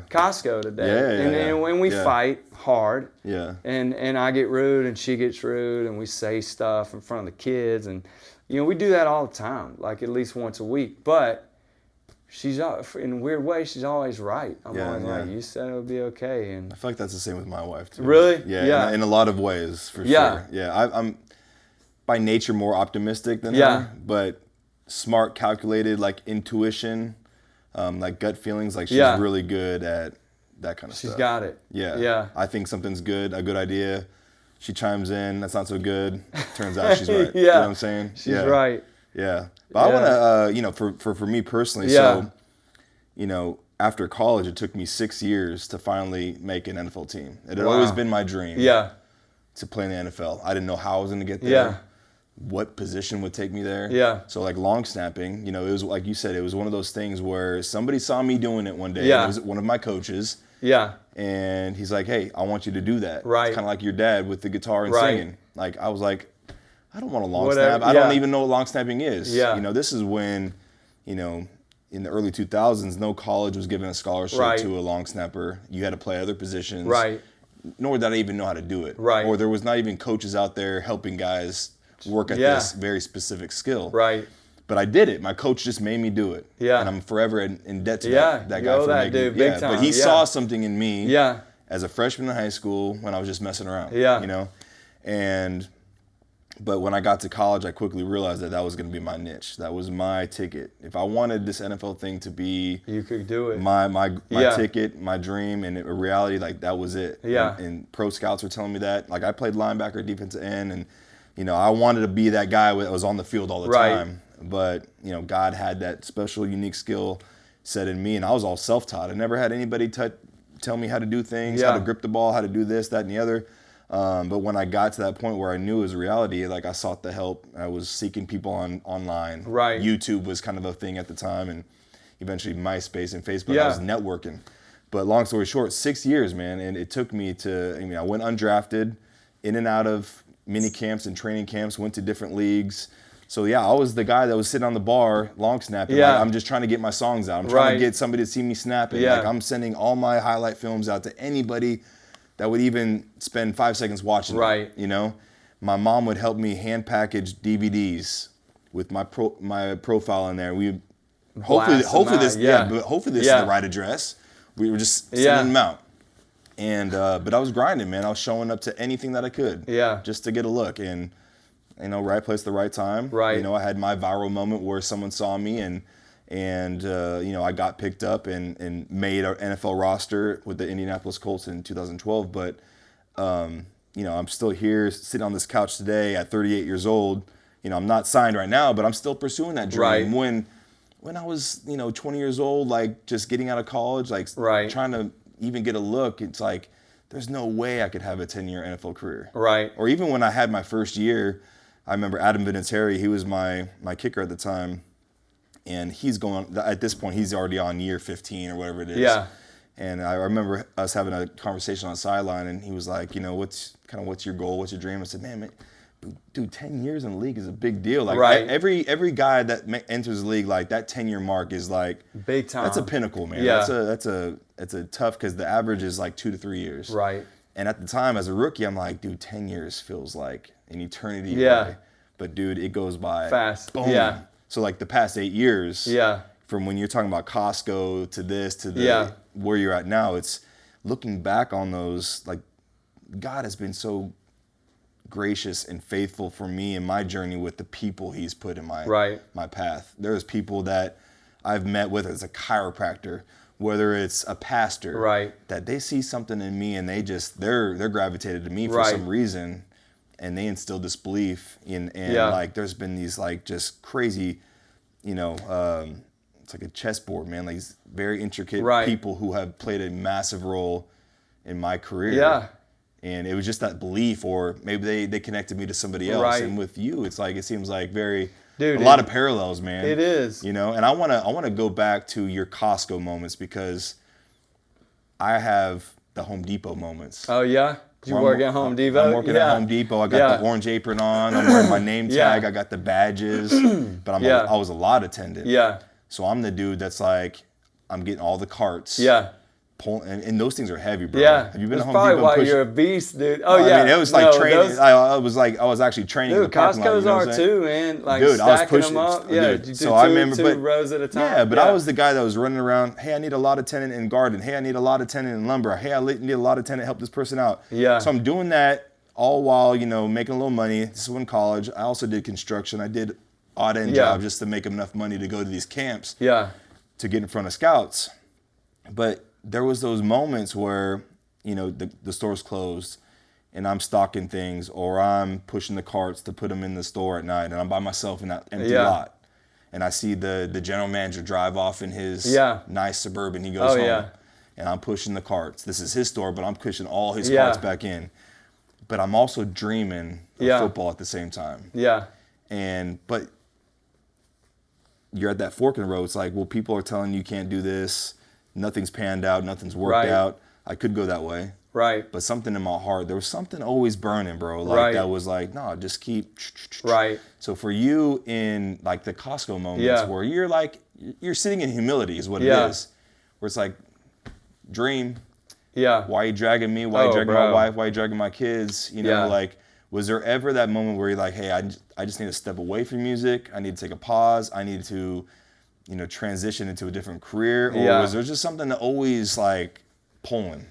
S2: Costco today. And when we fight hard.
S1: Yeah.
S2: And I get rude and she gets rude and we say stuff in front of the kids. And, we do that all the time, like at least once a week. But she's, in a weird way, she's always right. I'm always like, you said it would be okay. And
S1: I feel like that's the same with my wife, too.
S2: Really?
S1: Yeah. In a lot of ways, for sure. Yeah. I'm by nature more optimistic than her, but smart, calculated, like intuition, like gut feelings. Like she's really good at that kind of stuff.
S2: She's got it.
S1: Yeah. I think something's good, a good idea. She chimes in, that's not so good. Turns out she's right. You know what I'm saying?
S2: She's right.
S1: Yeah. But I want to, for me personally, so, after college, it took me 6 years to finally make an NFL team. It had always been my dream to play in the NFL. I didn't know how I was going to get there, what position would take me there.
S2: Yeah.
S1: So like long snapping, it was like you said, it was one of those things where somebody saw me doing it one day. It was one of my coaches.
S2: Yeah.
S1: And he's like, hey, I want you to do that.
S2: Right.
S1: It's kind of like your dad with the guitar and singing. Like, I was like, I don't want a long
S2: Whatever.
S1: snap. I don't even know what long snapping is.
S2: Yeah.
S1: This is when, in the early 2000s, no college was giving a scholarship
S2: Right.
S1: to a long snapper. You had to play other positions.
S2: Right.
S1: Nor did I even know how to do it.
S2: Right.
S1: Or there was not even coaches out there helping guys work at
S2: Yeah.
S1: this very specific skill.
S2: Right.
S1: But I did it. My coach just made me do it.
S2: Yeah.
S1: And I'm forever in debt to
S2: Yeah,
S1: that
S2: you
S1: guy
S2: owe
S1: for
S2: that
S1: making
S2: dude big
S1: But
S2: time.
S1: he
S2: Yeah.
S1: saw something in me
S2: Yeah.
S1: as a freshman in high school when I was just messing around.
S2: Yeah.
S1: You know? But when I got to college, I quickly realized that was going to be my niche. That was my ticket. If I wanted this NFL thing to be
S2: You could do it.
S1: my
S2: Yeah.
S1: ticket, my dream, and a reality, like that was it.
S2: Yeah.
S1: And pro scouts were telling me that. Like I played linebacker, defensive end, and I wanted to be that guy that was on the field all the
S2: Right.
S1: time. But God had that special, unique skill set in me, and I was all self-taught. I never had anybody tell me how to do things, how to grip the ball, how to do this, that, and the other. But when I got to that point where I knew it was a reality, like I sought the help. I was seeking people online.
S2: Right.
S1: YouTube was kind of a thing at the time, and eventually MySpace and Facebook.
S2: Yeah.
S1: I was networking. But long story short, 6 years, man, and it took me I went undrafted, in and out of mini camps and training camps, went to different leagues. So yeah, I was the guy that was sitting on the bar, long snapping.
S2: Yeah.
S1: Like, I'm just trying to get my songs out. I'm trying
S2: Right.
S1: to get somebody to see me snapping.
S2: Yeah.
S1: Like I'm sending all my highlight films out to anybody that would even spend 5 seconds watching
S2: Right.
S1: it, My mom would help me hand package DVDs with my profile in there. We hopefully
S2: Blast them
S1: this
S2: out, yeah.
S1: but hopefully this
S2: Yeah.
S1: is the right address. We were just sending
S2: Yeah.
S1: them out. And but I was grinding, man. I was showing up to anything that I could.
S2: Yeah.
S1: Just to get a look, and right place, the right time.
S2: Right.
S1: I had my viral moment where someone saw me and I got picked up and made our NFL roster with the Indianapolis Colts in 2012. But I'm still here sitting on this couch today at 38 years old. I'm not signed right now, but I'm still pursuing that dream.
S2: Right.
S1: When I was 20 years old, like just getting out of college, like
S2: Right.
S1: trying to even get a look, it's like there's no way I could have a 10-year NFL career.
S2: Right.
S1: Or even when I had my first year, I remember Adam Vinatieri, he was my kicker at the time, and he's going, at this point, he's already on year 15 or whatever it is.
S2: Yeah.
S1: And I remember us having a conversation on the sideline, and he was like, what's your goal, what's your dream? I said, man, dude, 10 years in the league is a big deal. Like
S2: Right.
S1: every guy that enters the league, like that 10-year mark is like
S2: Big time.
S1: That's a pinnacle, man.
S2: Yeah.
S1: That's a tough, because the average is like 2 to 3 years.
S2: Right.
S1: And at the time, as a rookie, I'm like, dude, 10 years feels like an eternity
S2: Yeah.
S1: away. But dude, it goes by
S2: Fast.
S1: Boom.
S2: Yeah.
S1: So like the past 8 years,
S2: Yeah.
S1: from when you're talking about Costco to this to the
S2: Yeah.
S1: where you're at now, it's looking back on those, like God has been so gracious and faithful for me in my journey with the people he's put in
S2: Right.
S1: my path. There's people that I've met, whether it's a chiropractor, whether it's a pastor,
S2: Right.
S1: that they see something in me and they're gravitated to me for
S2: Right.
S1: some reason, and they instill this belief in, and
S2: Yeah.
S1: like there's been these like just crazy, it's like a chessboard, man, like these very intricate
S2: Right.
S1: people who have played a massive role in my career.
S2: Yeah.
S1: And it was just that belief, or maybe they connected me to somebody else.
S2: Right.
S1: And with you, it's like, it seems like
S2: Dude,
S1: a lot of parallels, man.
S2: It is.
S1: And I want to go back to your Costco moments, because I have the Home Depot moments.
S2: Oh yeah. Did you work at Home Depot?
S1: I'm working at Home Depot. I got
S2: Yeah.
S1: the orange apron on. I'm wearing my name
S2: Yeah.
S1: tag. I got the badges. But
S2: Yeah.
S1: I was a lot attendant.
S2: Yeah.
S1: So I'm the dude that's like, I'm getting all the carts.
S2: Yeah.
S1: And those things are heavy, bro.
S2: Yeah.
S1: Have you been
S2: That's
S1: to Home
S2: probably
S1: Depot?
S2: why
S1: Push-
S2: you're a beast, dude. Oh
S1: I
S2: yeah.
S1: mean, it was like
S2: No,
S1: training.
S2: those-
S1: I was actually training in
S2: Dude,
S1: the parking lot.
S2: Costco's
S1: You know what
S2: are
S1: I'm saying?
S2: too, man. Like
S1: Dude, I was
S2: stacking
S1: pushing.
S2: them up. Yeah,
S1: Dude,
S2: you
S1: so
S2: do
S1: I
S2: two-
S1: remember,
S2: two
S1: but
S2: rows at a time.
S1: yeah, but I was the guy that was running around. Hey, I need a lot of tenant in garden. Hey, I need a lot of tenant in lumber. Hey, I need a lot of tenant help this person out.
S2: Yeah.
S1: So I'm doing that all while making a little money. This is in college. I also did construction. I did odd end
S2: Yeah.
S1: jobs just to make enough money to go to these camps
S2: Yeah.
S1: to get in front of scouts. But there was those moments where the store's closed and I'm stocking things, or I'm pushing the carts to put them in the store at night, and I'm by myself in that empty
S2: Yeah.
S1: lot, and I see the general manager drive off in his
S2: Yeah.
S1: nice Suburban. He goes
S2: Oh,
S1: home,
S2: yeah.
S1: and I'm pushing the carts. This is his store, but I'm pushing all his
S2: Yeah.
S1: carts back in. But I'm also dreaming of
S2: Yeah.
S1: football at the same time.
S2: Yeah.
S1: But you're at that fork in the road. It's like, well, people are telling you can't do this. Nothing's panned out. Nothing's worked
S2: Right.
S1: out. I could go that way.
S2: Right.
S1: But something in my heart, there was something always burning, bro. Like
S2: Right.
S1: that was like, no, just keep.
S2: Right.
S1: So for you in like the Costco moments
S2: Yeah.
S1: where you're you're sitting in humility is what it
S2: Yeah.
S1: is. Where it's like, dream,
S2: Yeah.
S1: why are you dragging me? Why are you dragging
S2: bro.
S1: my wife? Why are you dragging my kids? You know,
S2: Yeah.
S1: like, was there ever that moment where you're like, hey, I just need to step away from music. I need to take a pause. I need to, you know, transition into a different career? Or
S2: Yeah.
S1: was there just something that always like pulling?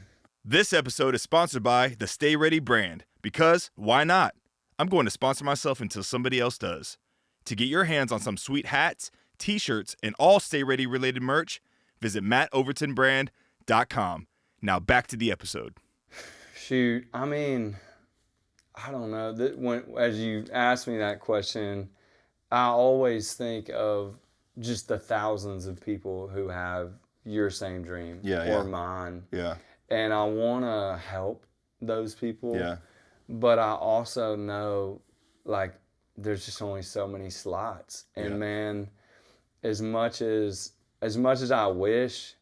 S1: This episode is sponsored by the Stay Ready brand, because why not? I'm going to sponsor myself until somebody else does. To get your hands on some sweet hats, t-shirts, and all Stay Ready related merch, visit mattovertonbrand.com. Now back to the episode.
S2: Shoot, I mean, I don't know. As you ask me that question, I always think of just the thousands of people who have your same dream or mine.
S1: Yeah.
S2: And I want to help those people.
S1: Yeah.
S2: But I also know, like, there's just only so many slots. And man, as much as I wish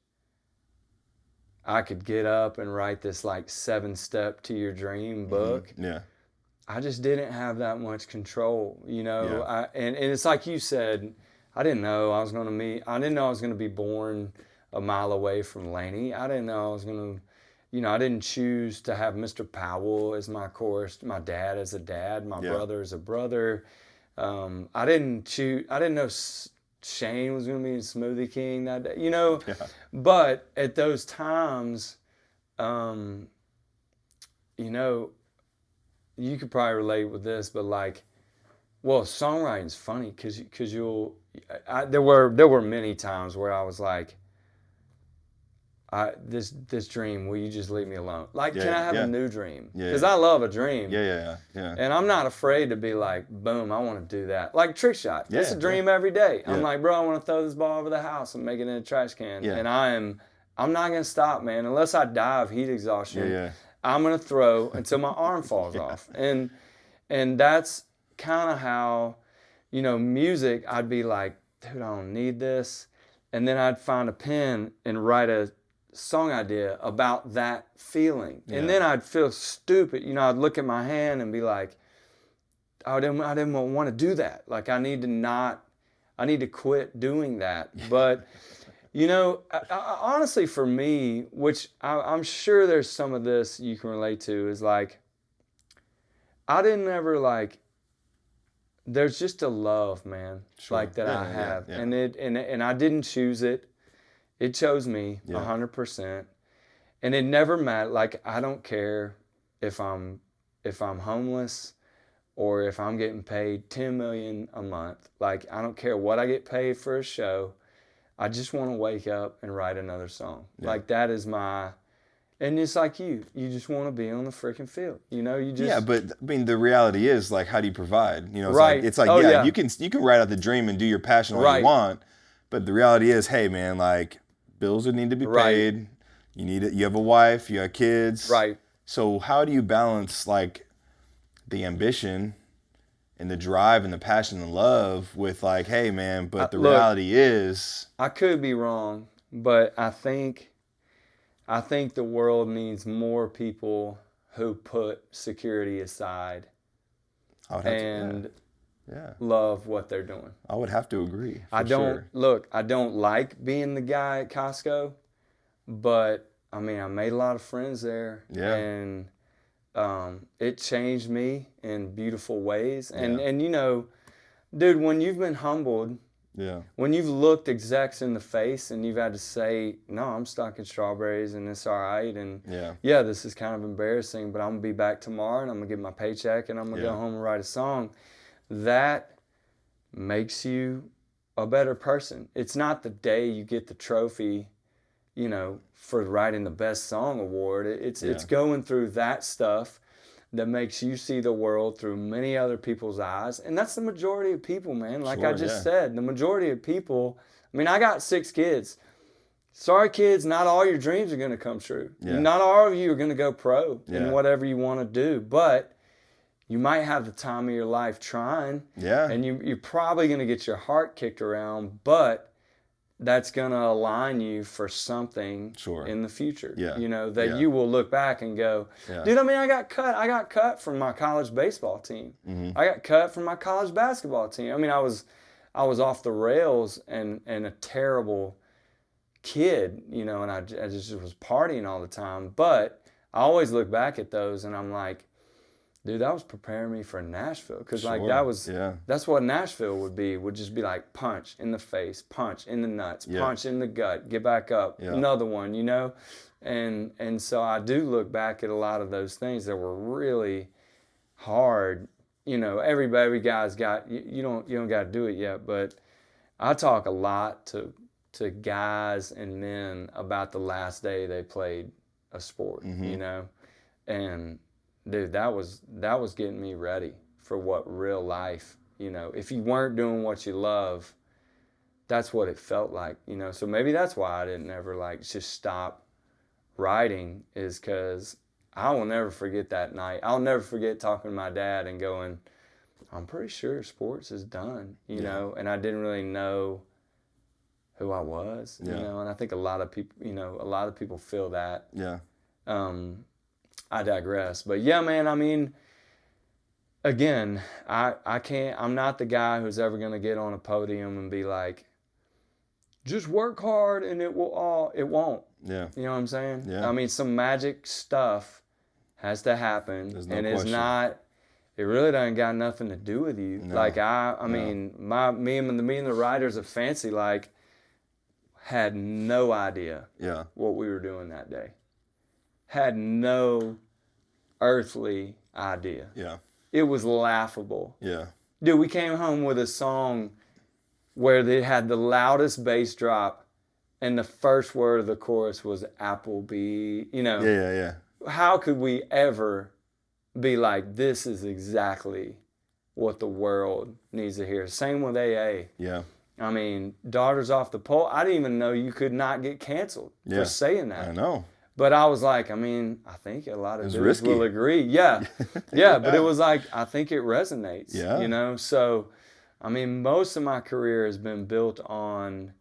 S2: I could get up and write this like 7-step to your dream book,
S1: Yeah.
S2: I just didn't have that much control, you know.
S1: Yeah.
S2: And it's like you said, I didn't know I was going to be born a mile away from Laney. I didn't know I was going to, you know, I didn't choose to have Mr. Powell as my chorus, my dad as a dad, my brother as a brother. I didn't know Shane was going to be in Smoothie King that day, you know. Yeah. But at those times, you know, you could probably relate with this, but like, well, songwriting's funny because there were many times where I was like, this dream, will you just leave me alone? Like, can I have a new dream? Because I love a dream.
S1: Yeah.
S2: And I'm not afraid to be like, boom, I want to do that. Like trick shot. It's a dream every day. I'm like, bro, I want to throw this ball over the house and make it in a trash can. Yeah. And I'm not going to stop, man. Unless I die of heat exhaustion, I'm going to throw until my arm falls off. And that's kind of how, you know, music, I'd be like, dude, I don't need this. And then I'd find a pen and write a song idea about that feeling. And then I'd feel stupid. You know, I'd look at my hand and be like, oh, I didn't want to do that. Like, I need to quit doing that. But, you know, I, honestly for me, which I'm sure there's some of this you can relate to, is like, I didn't ever like, there's just a love, man, like that I have. And and I didn't choose it. It chose me 100%, and it never mattered. Like, I don't care if I'm homeless or if I'm getting paid $10 million a month. Like, I don't care what I get paid for a show. I just want to wake up and write another song. Like, that is my. And it's like you just want to be on the freaking field, you know. You just.
S1: Yeah, but I mean, the reality is, like, how do you provide? You know, it's
S2: right?
S1: like you can write out the dream and do your passion all you want, but the reality is, hey, man, like, bills would need to be paid. You have a wife, you have kids.
S2: Right.
S1: So how do you balance like the ambition and the drive and the passion and love with like, hey man, but the reality is,
S2: I could be wrong, but I think the world needs more people who put security aside and love what they're doing.
S1: I would have to agree.
S2: I don't like being the guy at Costco, but I mean, I made a lot of friends there, and it changed me in beautiful ways. And you know, dude, when you've been humbled, when you've looked execs in the face and you've had to say, no, I'm stocking strawberries and it's all right, and this is kind of embarrassing, but I'm gonna be back tomorrow and I'm gonna get my paycheck and I'm gonna go home and write a song. That makes you a better person. It's not the day you get the trophy, you know, for writing the best song award. It's going through that stuff that makes you see the world through many other people's eyes. And that's the majority of people, man. Like I just said, the majority of people, I mean, I got 6 kids. Sorry, kids, not all your dreams are going to come true. Not all of you are going to go pro in whatever you want to do, but you might have the time of your life trying. And you're probably going to get your heart kicked around, but that's going to align you for something in the future. You know, that you will look back and go, dude, I mean, I got cut from my college baseball team. I got cut from my college basketball team. I mean, I was I was off the rails and a terrible kid, you know, and I just was partying all the time. But I always look back at those and I'm like, dude, that was preparing me for Nashville. Because like that's what Nashville would just be like punch in the face, punch in the nuts, punch in the gut, get back up, another one, you know? And so I do look back at a lot of those things that were really hard. You know, every guy's got, you don't got to do it yet, but I talk a lot to guys and men about the last day they played a sport, you know? And dude, that was getting me ready for what real life, you know, if you weren't doing what you love, that's what it felt like, you know? So maybe that's why I didn't ever like just stop writing, is because I will never forget that night. I'll never forget talking to my dad and going, I'm pretty sure sports is done, you know? And I didn't really know who I was, you know? And I think a lot of people feel that.
S1: Yeah.
S2: I digress. But yeah, man, I mean, again, I'm not the guy who's ever going to get on a podium and be like, just work hard and it won't.
S1: Yeah.
S2: You know what I'm saying?
S1: Yeah.
S2: I mean, some magic stuff has to happen.
S1: There's no
S2: and
S1: question.
S2: It really doesn't got nothing to do with you.
S1: No.
S2: Like I mean, me and the writers of Fancy like had no idea what we were doing that day. Had no earthly idea.
S1: Yeah.
S2: It was laughable.
S1: Yeah.
S2: Dude, we came home with a song where they had the loudest bass drop and the first word of the chorus was Applebee. You know.
S1: Yeah.
S2: How could we ever be like, this is exactly what the world needs to hear? Same with AA.
S1: Yeah.
S2: I mean, Daughters Off the Pole. I didn't even know you could not get canceled for saying that.
S1: I know.
S2: But I was like, I mean, I think a lot of dudes will agree. Yeah. But it was like, I think it resonates.
S1: Yeah.
S2: You know? So, I mean, most of my career has been built on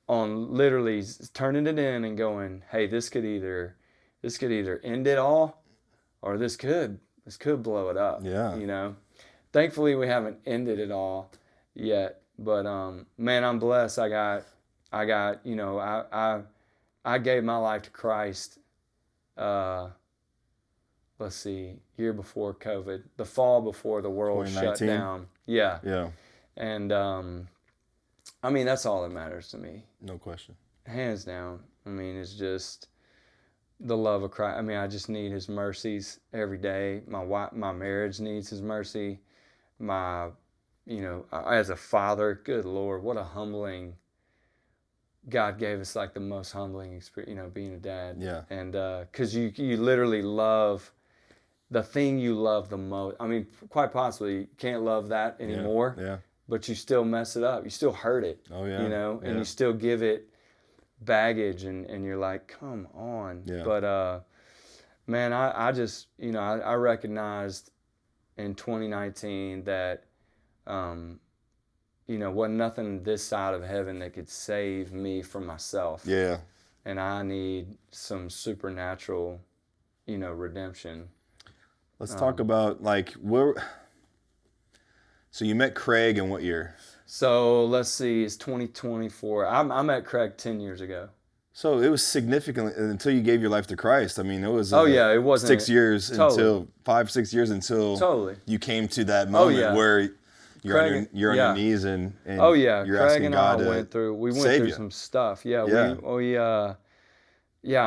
S2: literally turning it in and going, hey, this could either end it all or this could blow it up.
S1: Yeah.
S2: You know? Thankfully we haven't ended it all yet. But man, I'm blessed. I got, you know, I gave my life to Christ, let's see, year before COVID, the fall before the world shut down. Yeah.
S1: Yeah.
S2: And I mean, that's all that matters to me.
S1: No question.
S2: Hands down. I mean, it's just the love of Christ. I mean, I just need his mercies every day. My marriage needs his mercy. You know, as a father, good Lord, what a humbling, God gave us like the most humbling experience, you know, being a dad.
S1: Yeah.
S2: And because you literally love the thing you love the most. I mean, quite possibly you can't love that anymore.
S1: Yeah.
S2: But you still mess it up. You still hurt it.
S1: Oh, yeah.
S2: You know, and you still give it baggage and you're like, come on.
S1: Yeah.
S2: But, man, I just, you know, I recognized in 2019 that, you know, wasn't nothing this side of heaven that could save me from myself.
S1: Yeah.
S2: And I need some supernatural, you know, redemption.
S1: Let's talk about like where. So you met Craig in what year?
S2: So let's see, it's 2024. I met Craig 10 years ago.
S1: So it was significantly until you gave your life to Christ. I mean, it was.
S2: It wasn't
S1: 6 years until 5-6 years until you came to that moment where you're on your knees and you're
S2: Craig
S1: asking
S2: and
S1: God
S2: I went through some stuff. I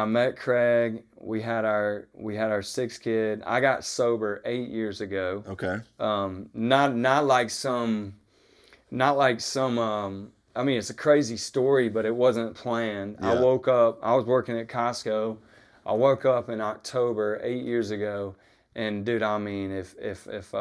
S2: met Craig. We had our sixth kid. I got sober 8 years ago.
S1: Okay.
S2: Not like some. I mean, it's a crazy story, but it wasn't planned.
S1: Yeah.
S2: I woke up. I was working at Costco. I woke up in October 8 years ago, and dude, I mean, if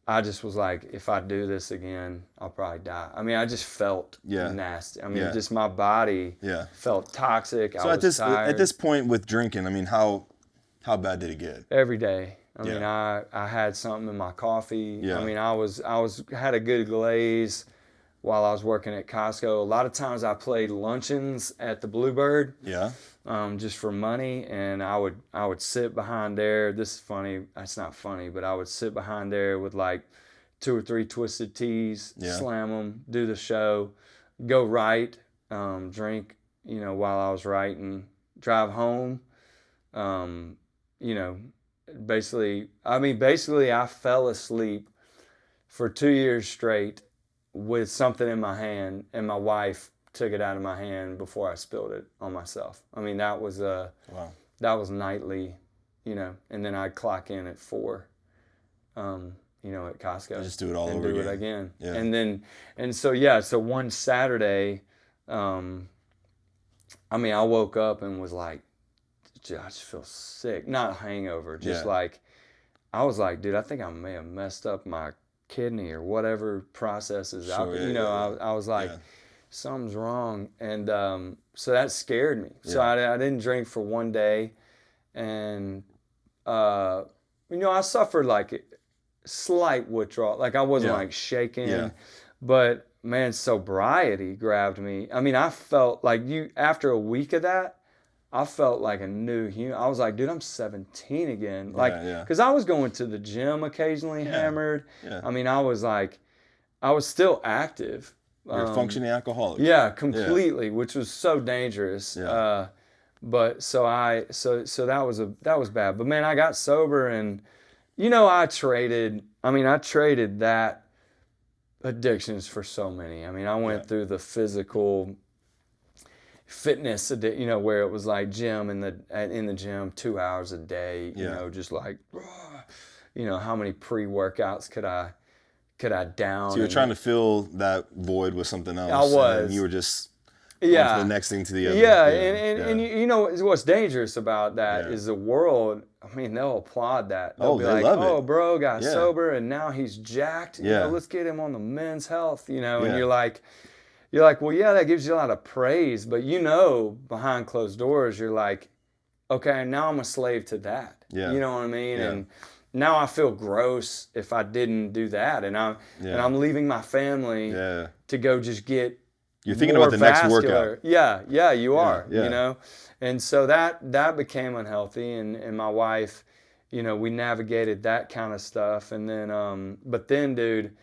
S2: I just was like, if I do this again, I'll probably die. I mean, I just felt nasty. I mean, just my body felt toxic.
S1: So
S2: I was tired.
S1: At this point with drinking, I mean, how bad did it get?
S2: Every day. I mean, I had something in my coffee.
S1: Yeah.
S2: I mean, I had a good glaze while I was working at Costco. A lot of times I played luncheons at the Bluebird.
S1: Yeah.
S2: Just for money, and I would sit behind there. This is funny. It's not funny, but I would sit behind there with like 2 or 3 Twisted Teas, slam them, do the show, go write, drink, while I was writing, drive home. Basically, I fell asleep for 2 years straight with something in my hand, and my wife took it out of my hand before I spilled it on myself. I mean, that was
S1: wow.
S2: That was nightly, and then I'd clock in at 4, at Costco.
S1: Just do it all
S2: and
S1: over
S2: do
S1: again.
S2: it again.
S1: Yeah.
S2: So one Saturday, I woke up and was like, I just feel sick. Not a hangover, just like, I was like, dude, I think I may have messed up my kidney or whatever processes out. I was like, something's wrong. And so that scared me. So I didn't drink for one day. And, I suffered like slight withdrawal. Like I wasn't like shaking, but man, sobriety grabbed me. I mean, I felt like after a week of that, I felt like a new human. I was like, dude, I'm 17 again. Like, because I was going to the gym occasionally hammered. Yeah. I mean, I was still active.
S1: You're a functioning alcoholic.
S2: Yeah, completely, which was so dangerous.
S1: Yeah.
S2: But so that was bad. But man, I got sober, and I traded that addictions for so many. I mean, I went through the physical fitness, where it was like gym in the gym 2 hours a day, just like, how many pre-workouts could I down?
S1: So you were trying to fill that void with something else.
S2: I was.
S1: And you were just going from the next thing to the other.
S2: Yeah, and what's dangerous about that is the world. I mean, they'll applaud that. They'll be like,
S1: love it.
S2: Bro got sober and now he's jacked. Let's get him on the Men's Health. And you're like, well, yeah, that gives you a lot of praise, but behind closed doors, you're like, okay, now I'm a slave to that.
S1: Yeah.
S2: You know what I mean?
S1: Yeah.
S2: And now I feel gross if I didn't do that, and I'm leaving my family to go just get.
S1: You're thinking about the next workout.
S2: Yeah, you are. And so that became unhealthy, and my wife, we navigated that kind of stuff, and then, but then, dude,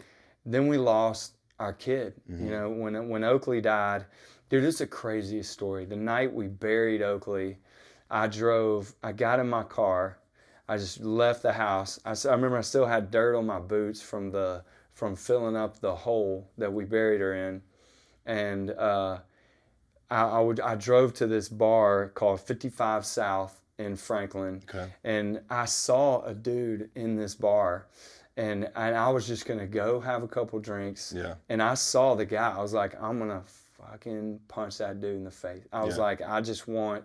S2: then we lost our kid.
S1: Mm-hmm.
S2: When Oakley died, dude, it's the craziest story. The night we buried Oakley, I got in my car, I just left the house. I remember I still had dirt on my boots from filling up the hole that we buried her in, and I drove to this bar called 55 South in Franklin, and I saw a dude in this bar. And I was just going to go have a couple drinks. Yeah. And I saw the guy. I was like, I'm going to fucking punch that dude in the face. I was like, I just want...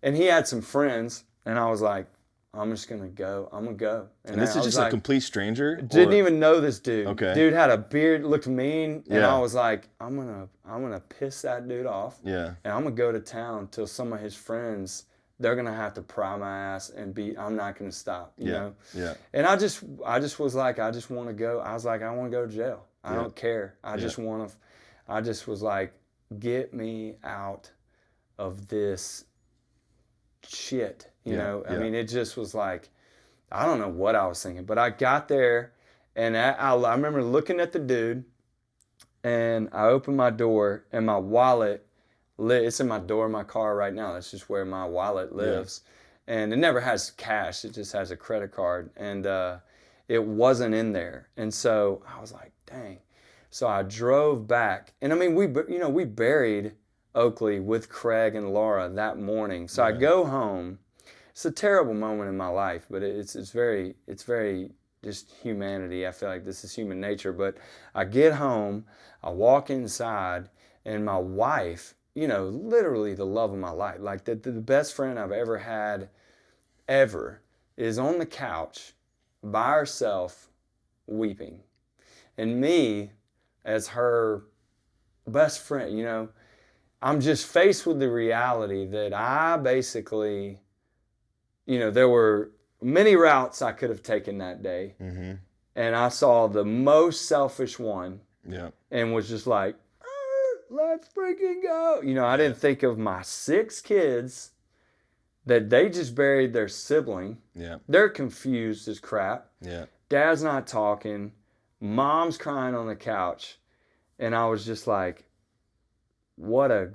S2: And he had some friends. And I was like, I'm just going to go. I'm going to go.
S1: And this is just a complete stranger?
S2: Didn't even know this dude.
S1: Okay.
S2: Dude had a beard, looked mean. And I was like, I'm gonna piss that dude off. Yeah. And I'm going to go to town till some of his friends... They're gonna have to pry my ass and I'm not gonna stop, you know. Yeah. And I just was like, I just want to go. I was like, I want to go to jail. I don't care. I just was like, get me out of this shit, you know. I mean, it just was like, I don't know what I was thinking, but I got there, and I remember looking at the dude, and I opened my door, and my wallet. It's in my door of my car right now. That's just where my wallet lives. Yeah. And it never has cash. It just has a credit card. And it wasn't in there. And so I was like, dang. So I drove back. And I mean, we buried Oakley with Craig and Laura that morning. So I go home. It's a terrible moment in my life, but it's very just humanity. I feel like this is human nature. But I get home, I walk inside, and my wife, literally the love of my life, like the best friend I've ever had, is on the couch by herself weeping. And me, as her best friend, I'm just faced with the reality that I basically, there were many routes I could have taken that day. Mm-hmm. And I saw the most selfish one and was just like, let's freaking go. I didn't think of my 6 kids that they just buried their sibling. Yeah. They're confused as crap. Yeah. Dad's not talking. Mom's crying on the couch, and I was just like, what a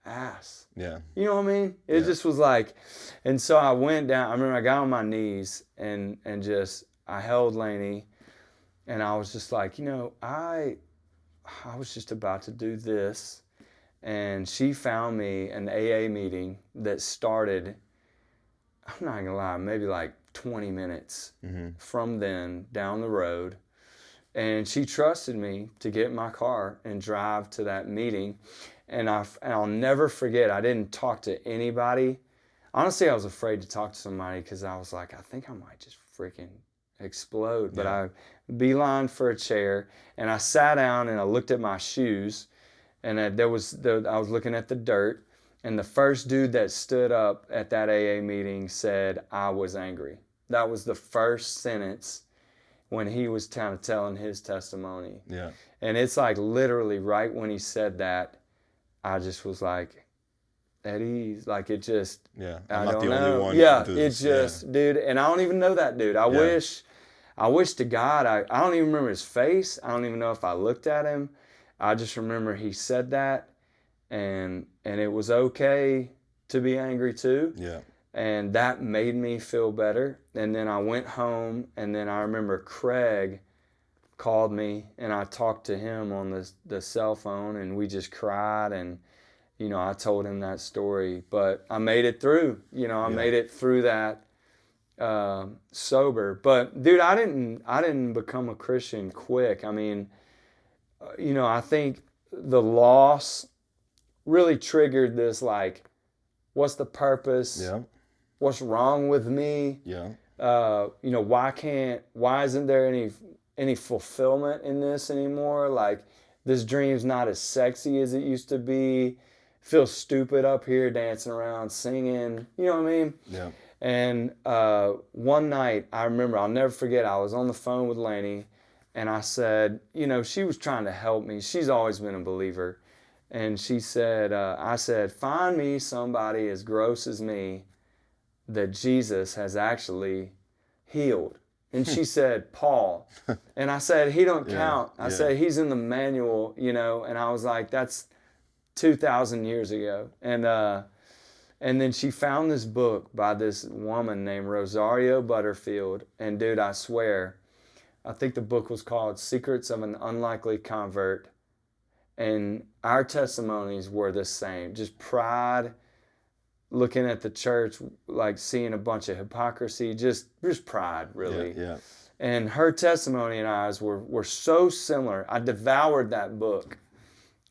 S2: ass.
S1: Yeah.
S2: You know what I mean? It just was like, and so I went down. I remember I got on my knees and just I held Lainey, and I was just like, I was just about to do this, and she found me an AA meeting that started, I'm not gonna lie, maybe like 20 minutes from then down the road. And she trusted me to get in my car and drive to that meeting. And I'll never forget, I didn't talk to anybody. Honestly, I was afraid to talk to somebody because I was like, I think I might just freaking explode. But I beelined for a chair, and I sat down and I looked at my shoes, and I was looking at the dirt. And the first dude that stood up at that AA meeting said, I was angry. That was the first sentence when he was kind of telling his testimony.
S1: Yeah.
S2: And it's like literally right when he said that, I just was like, at ease. Like it just,
S1: I'm not the only one.
S2: Yeah, it just, dude, and I don't even know that dude. I wish to God, I don't even remember his face. I don't even know if I looked at him. I just remember he said that, and it was okay to be angry too.
S1: Yeah. And
S2: that made me feel better. And then I went home, and then I remember Craig called me, and I talked to him on the cell phone, and we just cried, and I told him that story. But I made it through. I made it through that sober. But dude, I didn't become a Christian quick. I mean, I think the loss really triggered this, like, what's the purpose?
S1: Yeah.
S2: What's wrong with me?
S1: Yeah.
S2: Why isn't there any fulfillment in this anymore? Like, this dream's not as sexy as it used to be. Feel stupid up here dancing around, singing. You know what I mean?
S1: Yeah.
S2: And one night, I remember, I'll never forget, I was on the phone with Lainey, and I said, she was trying to help me. She's always been a believer. And she said, I said, find me somebody as gross as me that Jesus has actually healed. And she said, Paul. And I said, he don't count. I said, he's in the manual, and I was like, that's 2,000 years ago. And then she found this book by this woman named Rosario Butterfield. And dude, I swear, I think the book was called Secrets of an Unlikely Convert. And our testimonies were the same. Just pride, looking at the church, like seeing a bunch of hypocrisy, just pride, really.
S1: Yeah.
S2: And her testimony and ours were so similar. I devoured that book,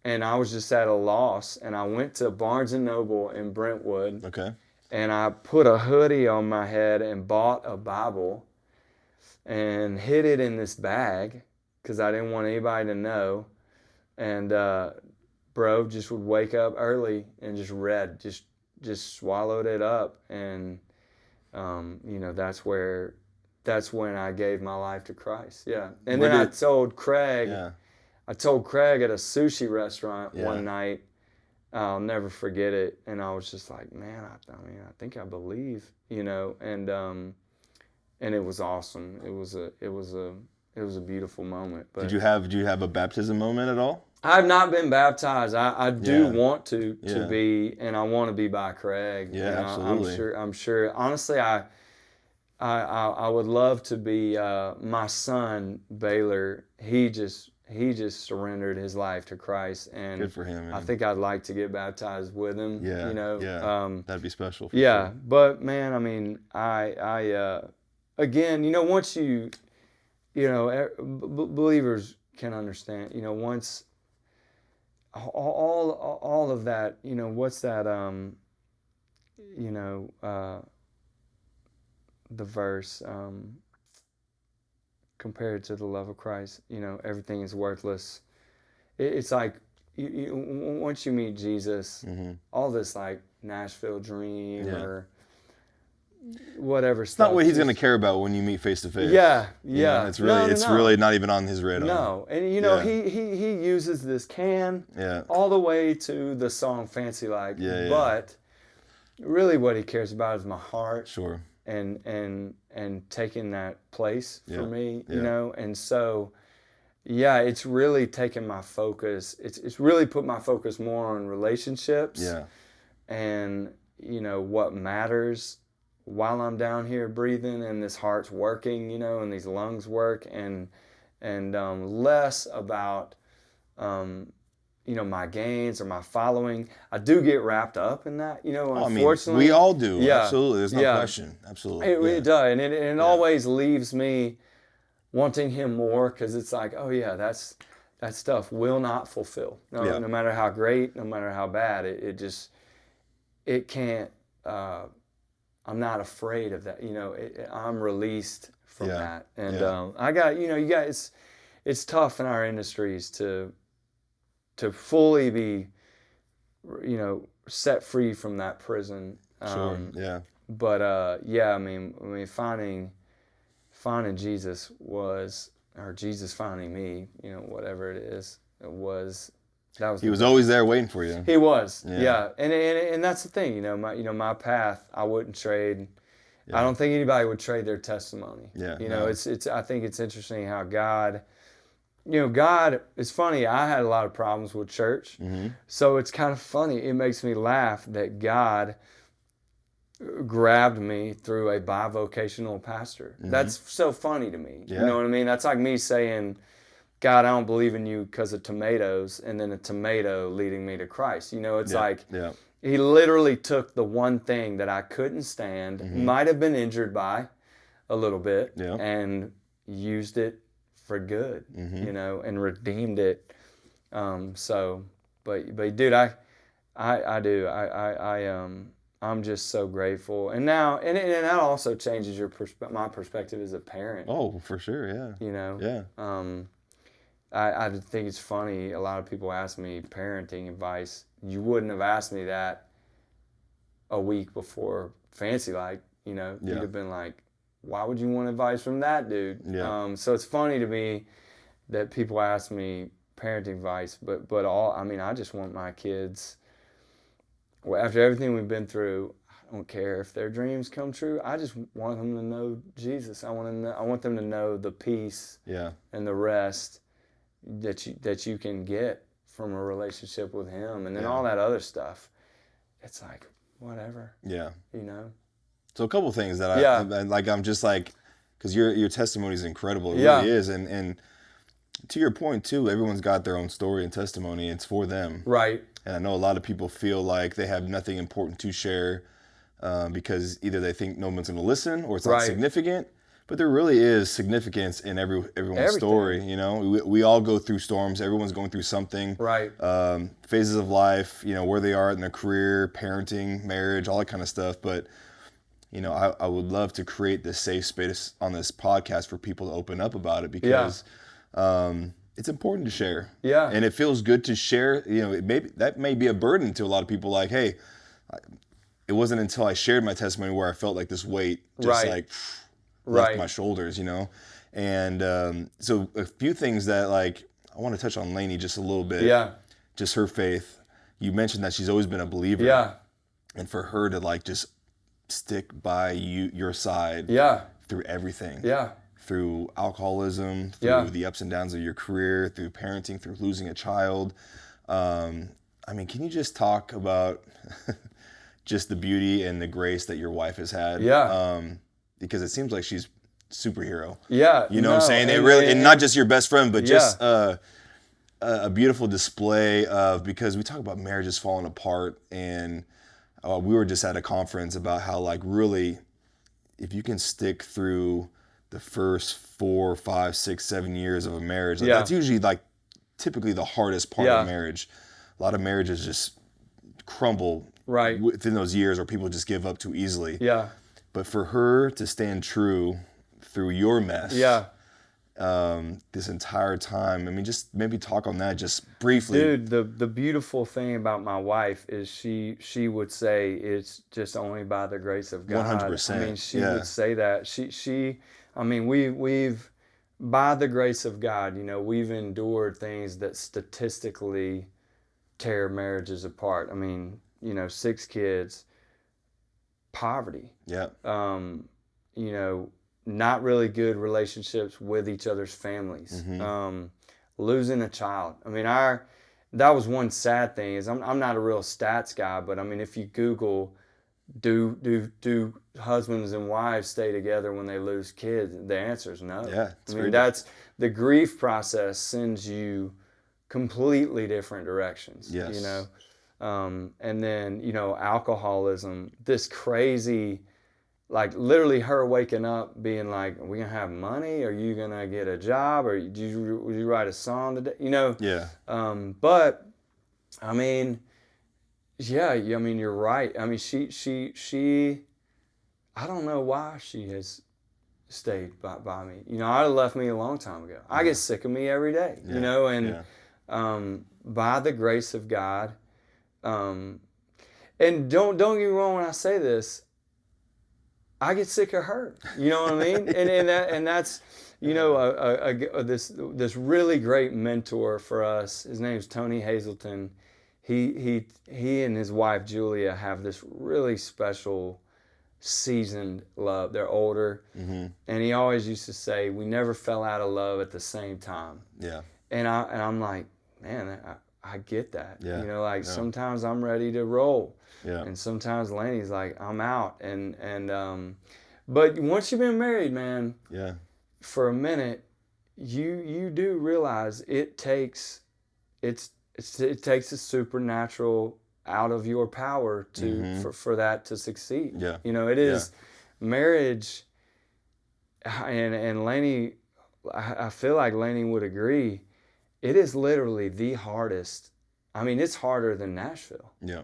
S2: and I was just at a loss. And I went to Barnes & Noble in Brentwood.
S1: Okay.
S2: And I put a hoodie on my head and bought a Bible and hid it in this bag because I didn't want anybody to know. And bro just would wake up early and just read, just swallowed it up. And that's when I gave my life to Christ. Yeah. And then I told Craig at a sushi restaurant one night, I'll never forget it. And I was just like, man, I think I believe, and it was awesome. It was a beautiful moment. But
S1: did you have a baptism moment at all?
S2: I've not been baptized. I do want to be, and I want to be by Craig.
S1: Yeah, absolutely.
S2: I'm sure. Honestly, I would love to be. My son Baylor, he just surrendered his life to Christ, and
S1: good for him. Man.
S2: I think I'd like to get baptized with him.
S1: Yeah. That'd be special.
S2: Sure. But man, I mean, I again, once believers can understand. Once all of that, what's that? The verse compared to the love of Christ, everything is worthless. It's like once you meet Jesus, all this like Nashville Dream or whatever
S1: it's
S2: stuff.
S1: Not what he's going to care about when you meet face to face.
S2: Yeah.
S1: It's really really not even on his radar.
S2: No, and he uses this can all the way to the song Fancy Like. But really what he cares about is my heart.
S1: Sure.
S2: And taking that place for me,
S1: Yeah.
S2: you know, and so. Yeah, it's really taken my focus. It's really put my focus more on relationships.
S1: Yeah.
S2: And you know what matters while I'm down here breathing and this heart's working, you know, and these lungs work, and less about you know, my gains or my following. I do get wrapped up in that, you know. Unfortunately,
S1: I mean, we all do.
S2: Yeah,
S1: Absolutely, there's no
S2: yeah.
S1: question. Absolutely,
S2: It does, and it always leaves me wanting him more, because it's like, oh yeah, that stuff will not fulfill. No matter how great, no matter how bad, it can't. I'm not afraid of that. You know, I'm released from that, and I got, you know, you guys. It's tough in our industries to fully be, you know, set free from that prison.
S1: Sure. Yeah.
S2: But yeah, I mean, finding Jesus was, or Jesus finding me, you know, whatever it is, that was
S1: He was always there waiting for you.
S2: He was, yeah. And that's the thing, you know, my path, I wouldn't trade. Yeah. I don't think anybody would trade their testimony.
S1: Yeah.
S2: You know, it's I think it's interesting how God, you know, God, it's funny, I had a lot of problems with church. Mm-hmm. So it's kind of funny. It makes me laugh that God grabbed me through a bivocational pastor. Mm-hmm. That's so funny to me. Yeah. You know what I mean? That's like me saying, God, I don't believe in you because of tomatoes, and then a tomato leading me to Christ. You know, it's like he literally took the one thing that I couldn't stand, mm-hmm. might have been injured by a little bit, and used it for good, mm-hmm. you know, and redeemed it. But dude, I'm just so grateful, and now, and that also changes my perspective as a parent.
S1: Oh, for sure, yeah.
S2: You know,
S1: yeah.
S2: I think it's funny. A lot of people ask me parenting advice. You wouldn't have asked me that a week before Fancy Like. You know, you'd have been like, "Why would you want advice from that dude?" Yeah. So it's funny to me that people ask me parenting advice, but I mean, I just want my kids. Well, after everything we've been through, I don't care if their dreams come true. I just want them to know Jesus. I want them to know the peace and the rest that you can get from a relationship with Him, and then all that other stuff. It's like whatever.
S1: Yeah.
S2: You know.
S1: So a couple of things that I'm just like, because your testimony is incredible. It really is, and to your point too, everyone's got their own story and testimony. It's for them.
S2: Right.
S1: And I know a lot of people feel like they have nothing important to share because either they think no one's going to listen or it's not significant. But there really is significance in everyone's story. You know, we all go through storms. Everyone's going through something.
S2: Right.
S1: Phases of life. You know, where they are in their career, parenting, marriage, all that kind of stuff. But you know, I would love to create this safe space on this podcast for people to open up about it because. It's important to share.
S2: Yeah.
S1: And it feels good to share. You know, that may be a burden to a lot of people. Like, hey, it wasn't until I shared my testimony where I felt like this weight just left my shoulders, you know? And so a few things that like, I want to touch on Lainey just a little bit.
S2: Yeah.
S1: Just her faith. You mentioned that she's always been a believer.
S2: Yeah.
S1: And for her to like just stick by your side.
S2: Yeah.
S1: Through everything.
S2: Yeah.
S1: Through alcoholism, through the ups and downs of your career, through parenting, through losing a child. I mean, can you just talk about just the beauty and the grace that your wife has had?
S2: Yeah.
S1: Because it seems like she's superhero.
S2: Yeah.
S1: You know what I'm saying? And not just your best friend, but just a beautiful display of, because we talk about marriages falling apart, and we were just at a conference about how like really, if you can stick through the first 4, 5, 6, 7 years of a marriage. Like that's usually like typically the hardest part of marriage. A lot of marriages just crumble within those years, or people just give up too easily.
S2: Yeah.
S1: But for her to stand true through your mess this entire time, I mean, just maybe talk on that just briefly.
S2: Dude, the beautiful thing about my wife is she would say it's just only by the grace of God.
S1: 100%.
S2: I mean, she would say that. I mean, we've by the grace of God, you know, we've endured things that statistically tear marriages apart. I mean, you know, 6 kids, poverty.
S1: Yeah.
S2: You know, not really good relationships with each other's families, losing a child. I mean, that was one sad thing. Is I'm not a real stats guy, but I mean, if you Google, do husbands and wives stay together when they lose kids? The answer is no.
S1: Yeah,
S2: I mean, that's the grief process sends you completely different directions.
S1: Yes.
S2: You know, and then alcoholism. This crazy. Like literally her waking up being like, are we going to have money? Are you going to get a job? Or would you write a song today?
S1: Yeah.
S2: But I mean, yeah, I mean, you're right. I mean, she I don't know why she has stayed by me. I'd have left me a long time ago. I get sick of me every day, and by the grace of God, and don't get me wrong when I say this, I get sick of her. You know what I mean? and that's this really great mentor for us. His name's Tony Hazelton. He and his wife Julia have this really special, seasoned love. They're older, and he always used to say, "We never fell out of love at the same time."
S1: Yeah.
S2: And I'm like, man, I get that.
S1: Yeah.
S2: Sometimes I'm ready to roll.
S1: Yeah.
S2: And sometimes Laney's like, I'm out. But once you've been married, man, for a minute, you do realize it takes a supernatural out of your power for that to succeed.
S1: Yeah.
S2: It is marriage, and Laney, I feel like Laney would agree, it is literally the hardest. I mean, it's harder than Nashville.
S1: Yeah.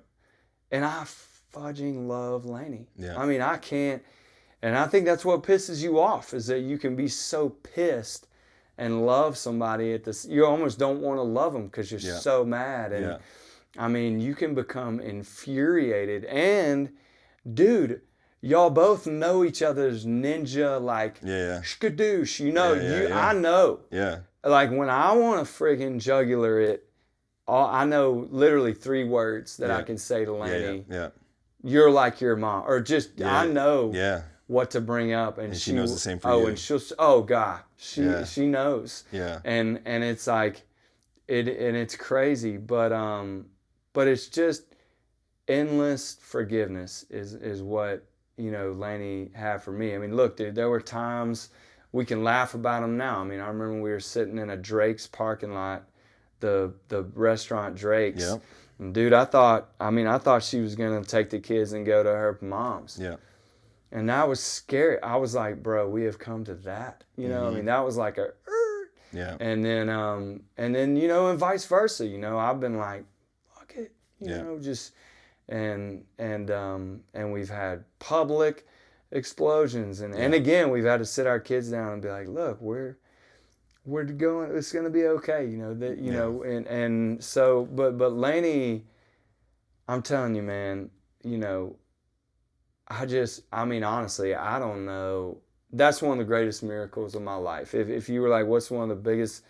S2: And I fudging love Laney.
S1: Yeah.
S2: I mean, I can't, and I think that's what pisses you off, is that you can be so pissed and love somebody at this. You almost don't want to love them because you're so mad. And I mean, you can become infuriated. And dude, y'all both know each other's ninja, like skadoosh. I know.
S1: Yeah.
S2: Like when I want to friggin' jugular it, I know literally 3 words that I can say to Laney.
S1: Yeah.
S2: You're like your mom, or just I know what to bring up, and
S1: she knows the same for you.
S2: And she knows.
S1: Yeah.
S2: And it's like it's crazy, but it's just endless forgiveness is what Laney had for me. I mean, look, dude, there were times we can laugh about them now. I mean, I remember we were sitting in a Drake's parking lot. The restaurant Drake's.
S1: Yeah.
S2: And dude, I thought she was gonna take the kids and go to her mom's.
S1: Yeah.
S2: And that was scary. I was like, bro, we have come to that. I mean, that was like a
S1: yeah.
S2: And then and vice versa. I've been like, fuck it. Just and we've had public explosions and again we've had to sit our kids down and be like, look, we're going, it's going to be okay, and so, but Laney, I'm telling you, man, I mean, honestly, I don't know. That's one of the greatest miracles of my life. If you were like, what's one of the biggest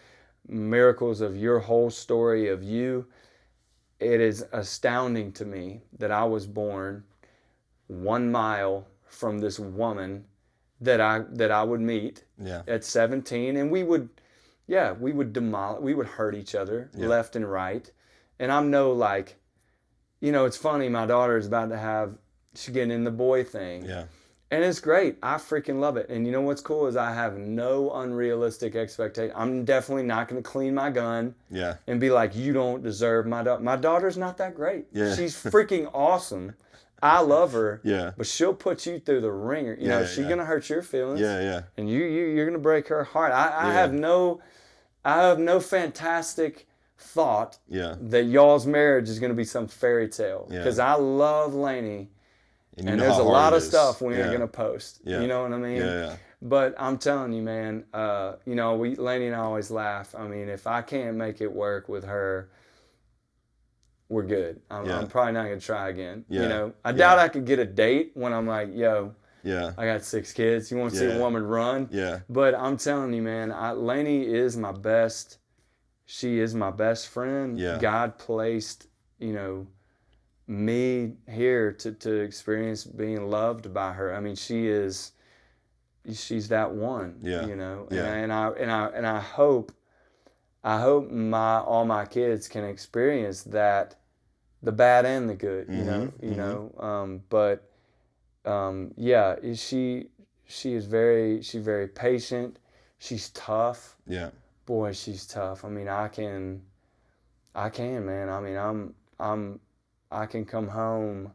S2: miracles of your whole story of you, it is astounding to me that I was born 1 mile from this woman that I would meet at 17, and we would demolish, we would hurt each other left and right. And I'm it's funny, my daughter is about to she's getting in the boy thing.
S1: Yeah.
S2: And it's great. I freaking love it. And you know what's cool is I have no unrealistic expectation. I'm definitely not going to clean my gun and be like, you don't deserve my daughter. My daughter's not that great.
S1: Yeah.
S2: She's freaking awesome. I love her.
S1: Yeah.
S2: But she'll put you through the ringer. She's going to hurt your feelings.
S1: Yeah.
S2: And you're going to break her heart. I have no fantastic thought that y'all's marriage is going to be some fairy tale. Because I love Laney. And there's a lot of stuff we ain't going to post.
S1: Yeah.
S2: You know what I mean?
S1: Yeah.
S2: But I'm telling you, man, Laney and I always laugh. I mean, if I can't make it work with her, we're good. I'm probably not going to try again.
S1: Yeah.
S2: I doubt I could get a date when I'm like, yo,
S1: I
S2: got 6 kids. You want to see a woman run?
S1: Yeah.
S2: But I'm telling you, man, Laney is my best. She is my best friend.
S1: Yeah.
S2: God placed, me here to experience being loved by her. I mean, she is she's that one.
S1: Yeah.
S2: You know,
S1: Yeah.
S2: and I hope all my kids can experience that, the bad and the good. But yeah, she's very patient. She's tough.
S1: Yeah.
S2: Boy, she's tough. I mean, I can, man. I mean, I can come home,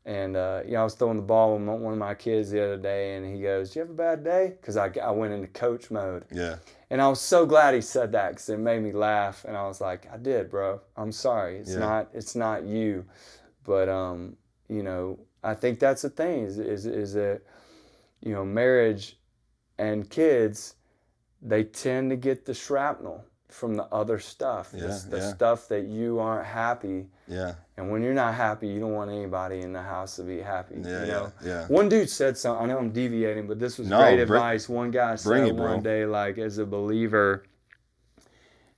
S2: and I was throwing the ball with one of my kids the other day, and he goes, "Do you have a bad day?" Because I went into coach mode.
S1: Yeah.
S2: And I was so glad he said that, because it made me laugh, and I was like, "I did, bro. I'm sorry. It's not you." But I think that's the thing is that marriage and kids, they tend to get the shrapnel from the other stuff, the stuff that you aren't happy.
S1: Yeah.
S2: And when you're not happy, you don't want anybody in the house to be happy.
S1: Yeah.
S2: One dude said something, I know I'm deviating, but this was great advice. One guy said one day, like, as a believer,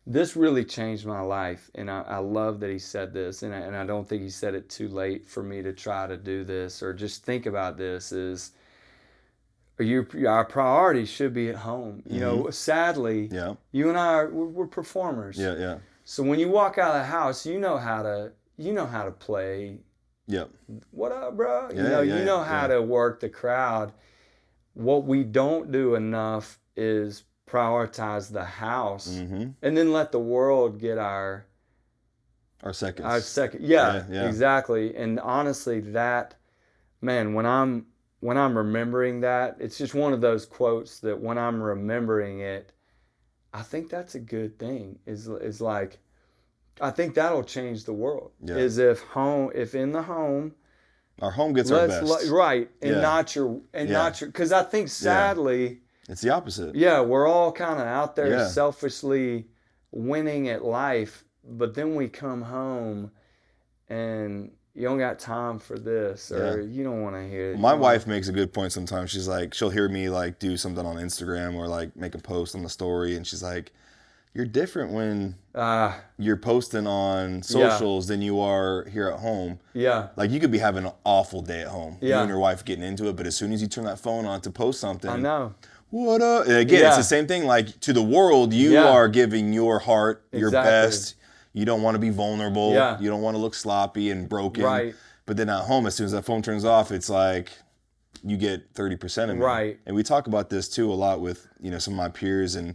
S2: this really changed my life. And I love that he said this. And I don't think he said it too late for me to try to do this or just think about this, is our priority should be at home. Sadly, you and I we're performers.
S1: Yeah.
S2: So when you walk out of the house, you know how to play.
S1: Yep.
S2: What up, bro? You know how to work the crowd. What we don't do enough is prioritize the house, and then let the world get our
S1: seconds.
S2: Our second. Yeah, exactly. And honestly, that, man, when I'm remembering that, it's just one of those quotes that when I'm remembering it, I think that's a good thing. Is like, I think that'll change the world.
S1: Yeah.
S2: Is if in the home,
S1: our home gets our best.
S2: Right. And not your, because I think sadly,
S1: it's the opposite.
S2: Yeah. We're all kind of out there selfishly winning at life, but then we come home and you don't got time for this, or you don't want to hear it.
S1: My wife makes a good point sometimes. She's like, she'll hear me like do something on Instagram or like make a post on the story, and she's like, "You're different when you're posting on socials than you are here at home."
S2: Yeah.
S1: Like, you could be having an awful day at home. You and your wife getting into it, but as soon as you turn that phone on to post something,
S2: I know.
S1: What up? And again, it's the same thing. Like, to the world, you are giving your heart, your best. You don't want to be vulnerable.
S2: Yeah.
S1: You don't want to look sloppy and broken.
S2: Right.
S1: But then at home, as soon as that phone turns off, it's like you get 30% of me.
S2: Right.
S1: And we talk about this too a lot with, some of my peers and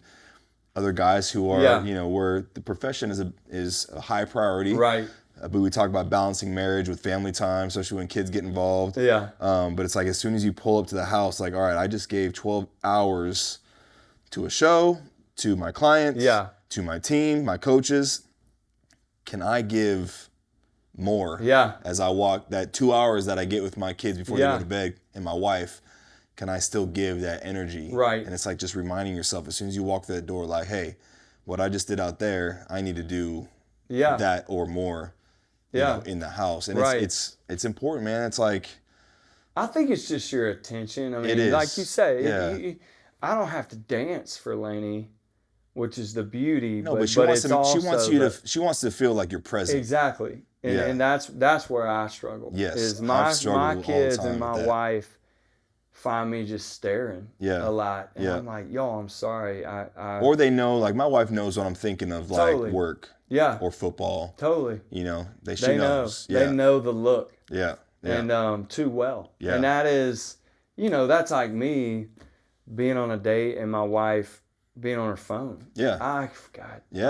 S1: other guys who are, where the profession is a high priority.
S2: Right.
S1: But we talk about balancing marriage with family time, especially when kids get involved.
S2: Yeah.
S1: But it's like, as soon as you pull up to the house, like, all right, I just gave 12 hours to a show, to my clients, to my team, my coaches. Can I give more as I walk that 2 hours that I get with my kids before they go to bed and my wife? Can I still give that energy?
S2: Right.
S1: And it's like just reminding yourself as soon as you walk through that door, like, hey, what I just did out there, I need to do that or more in the house. And it's important, man. It's like,
S2: I think it's just your attention. I mean,
S1: it is.
S2: like you say, I don't have to dance for Lainey, which is the beauty.
S1: No, but she wants to feel like you're present.
S2: Exactly. And that's where I struggle.
S1: Yes.
S2: Is my kids and my wife find me just staring a lot. And I'm like, y'all, I'm sorry.
S1: Or they know, like, my wife knows what I'm thinking of, like work.
S2: Yeah.
S1: Or football.
S2: Totally.
S1: She
S2: they
S1: knows.
S2: Know. They know the look.
S1: Yeah.
S2: And too well.
S1: Yeah.
S2: And that is, that's like me being on a date and my wife being on her phone.
S1: Yeah.
S2: I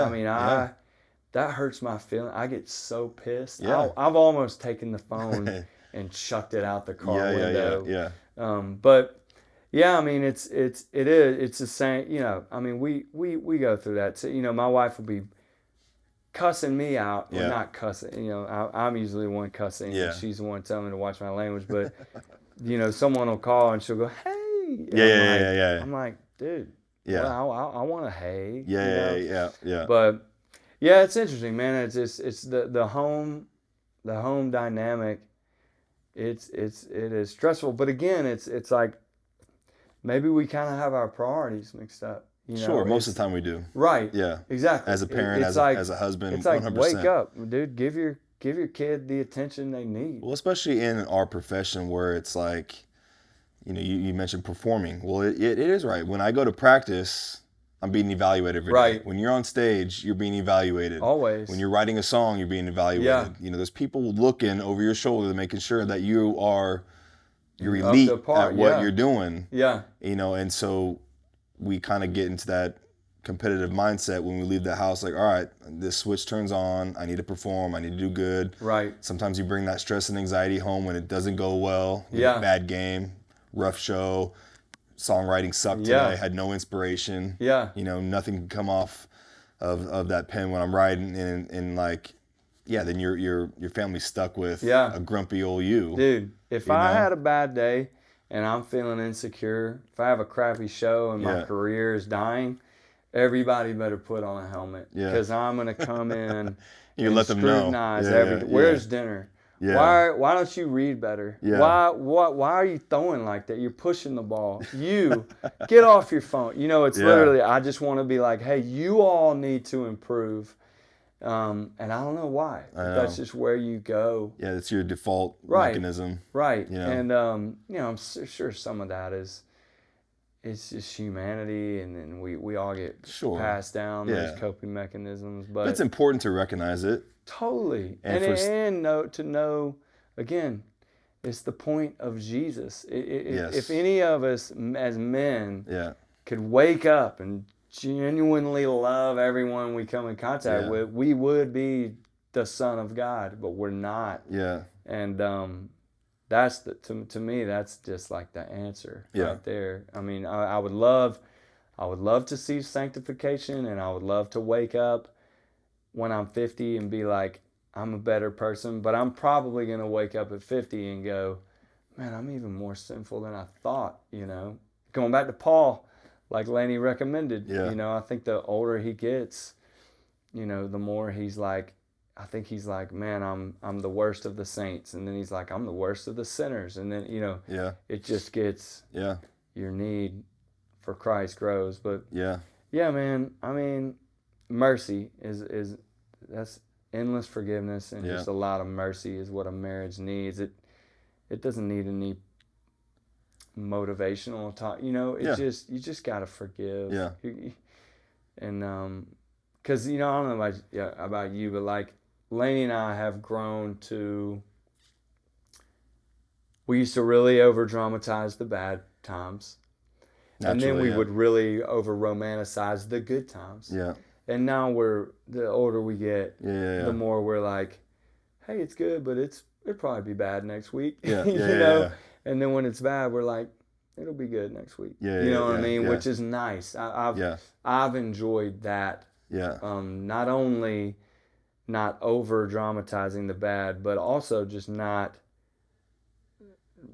S2: mean, that hurts my feeling. I get so pissed.
S1: Yeah.
S2: I've almost taken the phone and chucked it out the car window.
S1: Yeah.
S2: But I mean, it's the same. I mean, we go through that. So, my wife will be cussing me out, or not cussing. I'm usually the one cussing.
S1: Yeah.
S2: She's the one telling me to watch my language. But someone will call and she'll go, "Hey."
S1: Yeah.
S2: I'm like, dude.
S1: Yeah.
S2: Well, I want a hey.
S1: Yeah.
S2: But it's interesting, man. It's just the home dynamic. It is stressful, but again, it's like maybe we kind of have our priorities mixed up.
S1: Sure, most of the time we do.
S2: Right.
S1: Yeah.
S2: Exactly.
S1: As a parent, as a husband,
S2: it's like
S1: 100%.
S2: Wake up, dude. Give your kid the attention they need.
S1: Well, especially in our profession where it's like, You know, you mentioned performing. Well, it is right. When I go to practice, I'm being evaluated every day.
S2: Right.
S1: When you're on stage, you're being evaluated.
S2: Always.
S1: When you're writing a song, you're being evaluated.
S2: Yeah.
S1: You know, there's people looking over your shoulder, making sure that you're
S2: Up
S1: elite
S2: to par,
S1: at what
S2: yeah.
S1: you're doing.
S2: Yeah.
S1: You know, and so we kind of get into that competitive mindset when we leave the house, like, all right, this switch turns on, I need to perform, I need to do good.
S2: Right.
S1: Sometimes you bring that stress and anxiety home when it doesn't go well.
S2: Yeah.
S1: Bad game, rough show, songwriting sucked today, had no inspiration.
S2: Yeah.
S1: You know, nothing can come off of that pen when I'm writing, and like, yeah, then your family's stuck with a grumpy old you.
S2: Dude, if I had a bad day and I'm feeling insecure, if I have a crappy show and my career is dying, everybody better put on a helmet, because I'm gonna come in
S1: you
S2: and
S1: let them
S2: scrutinize
S1: know.
S2: everything. Where's dinner?
S1: Yeah.
S2: Why don't you read better?
S1: Yeah.
S2: Why are you throwing like that? You're pushing the ball. You get off your phone. You know, it's literally, I just want to be like, hey, you all need to improve. And I don't know why. That's just where you go.
S1: Yeah, it's your default mechanism.
S2: Right.
S1: You know?
S2: And you know, I'm sure some of that is, it's just humanity, and then we all get passed down those coping mechanisms. But
S1: it's important to recognize it.
S2: Totally. And to know, again, it's the point of Jesus. If any of us as men could wake up and genuinely love everyone we come in contact with, we would be the Son of God, but we're not.
S1: Yeah.
S2: And that's to me, that's just like the answer right there. I mean, I would love to see sanctification, and I would love to wake up when I'm 50 and be like, I'm a better person, but I'm probably going to wake up at 50 and go, man, I'm even more sinful than I thought, you know. Going back to Paul, like Laney recommended, you know, I think the older he gets, you know, the more he's like, I think he's like, man, I'm the worst of the saints. And then he's like, I'm the worst of the sinners. And then, you know, it just gets, your need for Christ grows. But yeah, man, I mean, mercy is that's endless forgiveness, and just a lot of mercy is what a marriage needs. It doesn't need any motivational talk, you know. It just, you just gotta forgive. And because, you know, I don't know about you, but like Lainey and I have grown to, we used to really over dramatize the bad times. And then we would really over romanticize the good times. And now the older we get, the more we're like, hey, it's good, but it'll probably be bad next week. You know? And then when it's bad, we're like, it'll be good next week. You know what I mean? Which is nice. I've enjoyed that. Not only not over dramatizing the bad, but also just not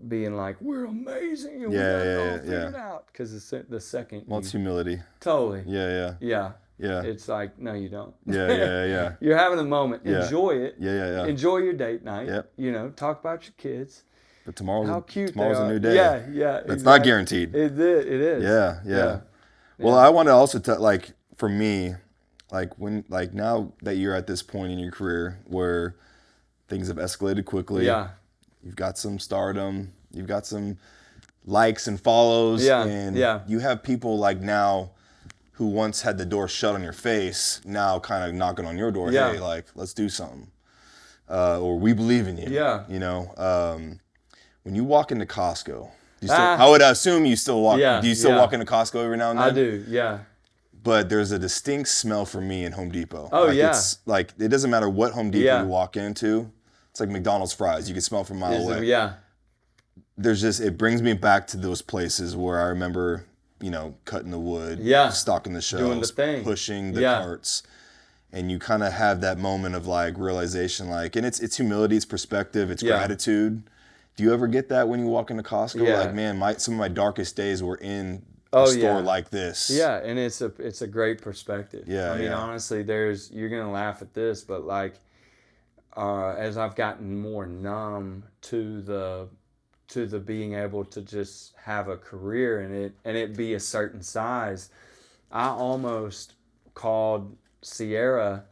S2: being like, we're amazing and we got it all figured out. Because the second,
S1: it's humility.
S2: Totally.
S1: Yeah.
S2: It's like, no, you don't.
S1: Yeah.
S2: You're having a moment. Enjoy it.
S1: Yeah.
S2: Enjoy your date night. You know, talk about your kids.
S1: But tomorrow's
S2: a
S1: new day.
S2: Yeah.
S1: It's not guaranteed.
S2: It is.
S1: Yeah. Well, I want to also like, for me, like now that you're at this point in your career where things have escalated quickly. You've got some stardom. You've got some likes and follows. And you have people like now who once had the door shut on your face, now kind of knocking on your door. Hey, like, let's do something. Or we believe in you. You know, when you walk into Costco, I would assume you still walk. Do you still walk into Costco every now and then?
S2: I do,
S1: But there's a distinct smell for me in Home Depot.
S2: Oh,
S1: It's like, it doesn't matter what Home Depot you walk into. It's like McDonald's fries. You can smell from a mile away. There's just, it brings me back to those places where I remember, you know, cutting the wood, stocking the shelves,
S2: doing the thing,
S1: pushing the carts. And you kind of have that moment of like realization, like, and it's humility, it's perspective, it's gratitude. Do you ever get that when you walk into Costco? Like, man, some of my darkest days were in a store like this.
S2: And it's a great perspective. I mean, honestly, you're gonna laugh at this, but like, as I've gotten more numb to the being able to just have a career and it be a certain size, I almost called Sierra,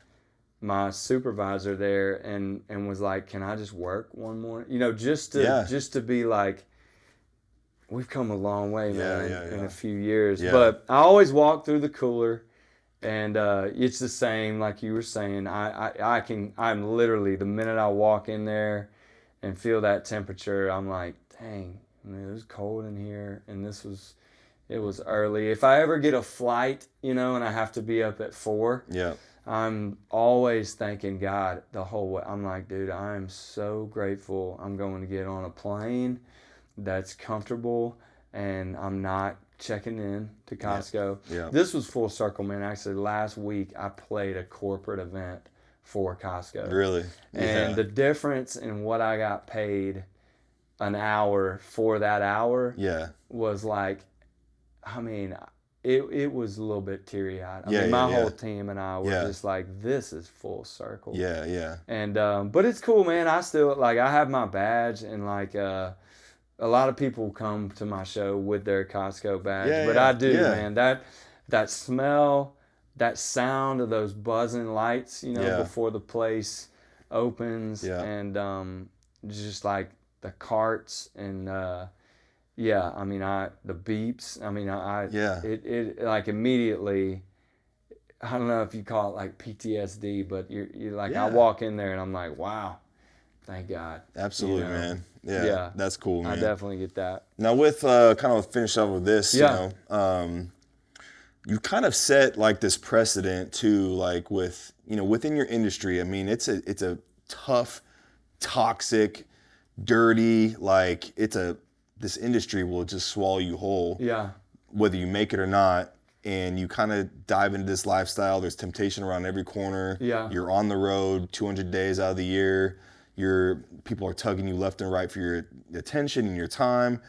S2: my supervisor there, and was like, can I just work one more, you know, just to be like, we've come a long way, man, in a few years.
S1: Yeah.
S2: But I always walk through the cooler, and it's the same, like you were saying. I'm literally, the minute I walk in there and feel that temperature, I'm like, dang, man, it was cold in here, and it was early. If I ever get a flight, and I have to be up at 4,
S1: Yeah.
S2: I'm always thanking God the whole way. I'm like, dude, I am so grateful I'm going to get on a plane that's comfortable, and I'm not checking in to Costco.
S1: Yeah.
S2: This was full circle, man. Actually, last week I played a corporate event for Costco.
S1: Really?
S2: And the difference in what I got paid an hour for that hour was like, I mean, it was a little bit teary-eyed. I mean, my whole team and I were just like, this is full circle.
S1: Yeah, yeah.
S2: And but it's cool, man. I still, like, I have my badge, and like a lot of people come to my show with their Costco badge. But I do, man. That smell, that sound of those buzzing lights, before the place opens, and just like the carts and I mean, the beeps. I mean, it like immediately. I don't know if you call it like PTSD, but you're like, I walk in there and I'm like, wow, thank God.
S1: Absolutely, man. Yeah, that's cool, man.
S2: I definitely get that.
S1: Now, with kind of finish up with this, you kind of set like this precedent too, like with within your industry. I mean, it's a tough, toxic, dirty, like this industry will just swallow you whole.
S2: Yeah.
S1: Whether you make it or not. And you kind of dive into this lifestyle. There's temptation around every corner.
S2: Yeah.
S1: You're on the road 200 days out of the year. People are tugging you left and right for your attention and your time.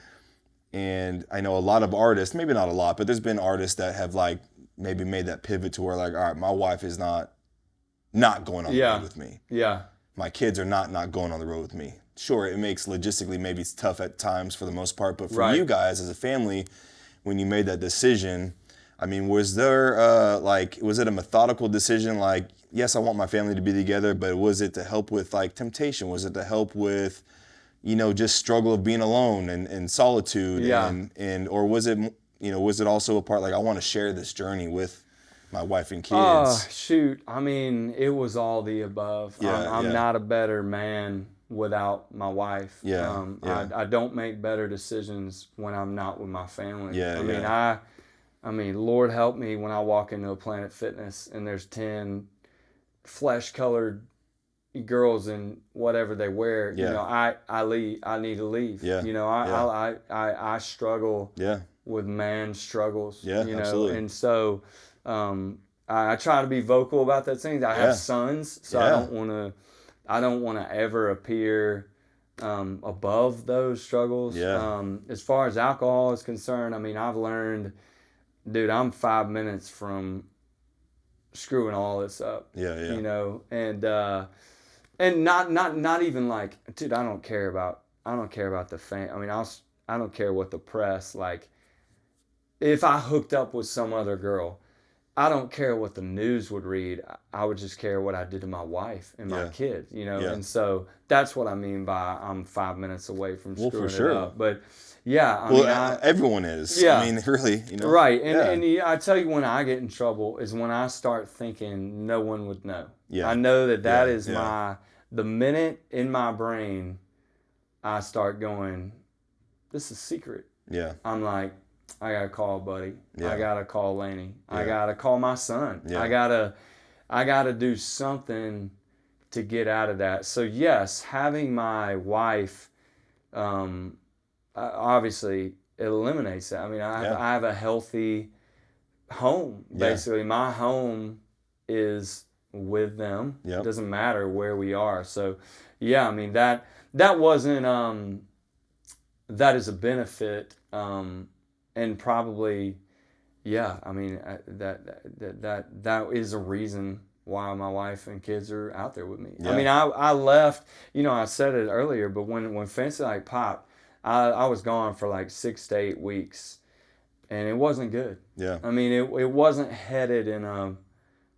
S1: And I know a lot of artists, maybe not a lot, but there's been artists that have like maybe made that pivot to where like, all right, my wife is not going on the road with me.
S2: Yeah.
S1: My kids are not going on the road with me. Sure, it makes logistically maybe it's tough at times for the most part, but for you guys as a family, when you made that decision, I mean, was there was it a methodical decision? Like, yes, I want my family to be together, but was it to help with like temptation? Was it to help with, just struggle of being alone and solitude? And or was it, was it also a part like I want to share this journey with my wife and kids?
S2: Oh, shoot. I mean, it was all the above. I'm not a better man without my wife. I don't make better decisions when I'm not with my family. I mean, Lord help me when I walk into a Planet Fitness and there's 10 flesh-colored girls in whatever they wear. I leave. I need to leave. I struggle with man struggles.
S1: Absolutely.
S2: And so I try to be vocal about those things. I have sons, so I don't want to ever appear above those struggles. As far as alcohol is concerned, I mean, I've learned, dude, I'm 5 minutes from screwing all this up. And not even like, dude, I don't care about the fame. I mean, I don't care what the press, like, if I hooked up with some other girl, I don't care what the news would read. I would just care what I did to my wife and my kids, And so that's what I mean by I'm 5 minutes away from screwing it up. But
S1: everyone is. I mean, really,
S2: Right. And I tell you, when I get in trouble is when I start thinking no one would know. I know that is the minute in my brain I start going, this is secret. I'm like, I gotta call a buddy. I gotta call Laney. I gotta call my son. I gotta do something to get out of that. So yes, having my wife, obviously it eliminates that. I mean, I have a healthy home. Basically, my home is with them. It doesn't matter where we are. So, I mean that wasn't that is a benefit. And probably, I mean, that is a reason why my wife and kids are out there with me. I mean, I left, I said it earlier, but when Fancy Like popped, I was gone for like 6 to 8 weeks, and it wasn't good. I mean, it wasn't headed in a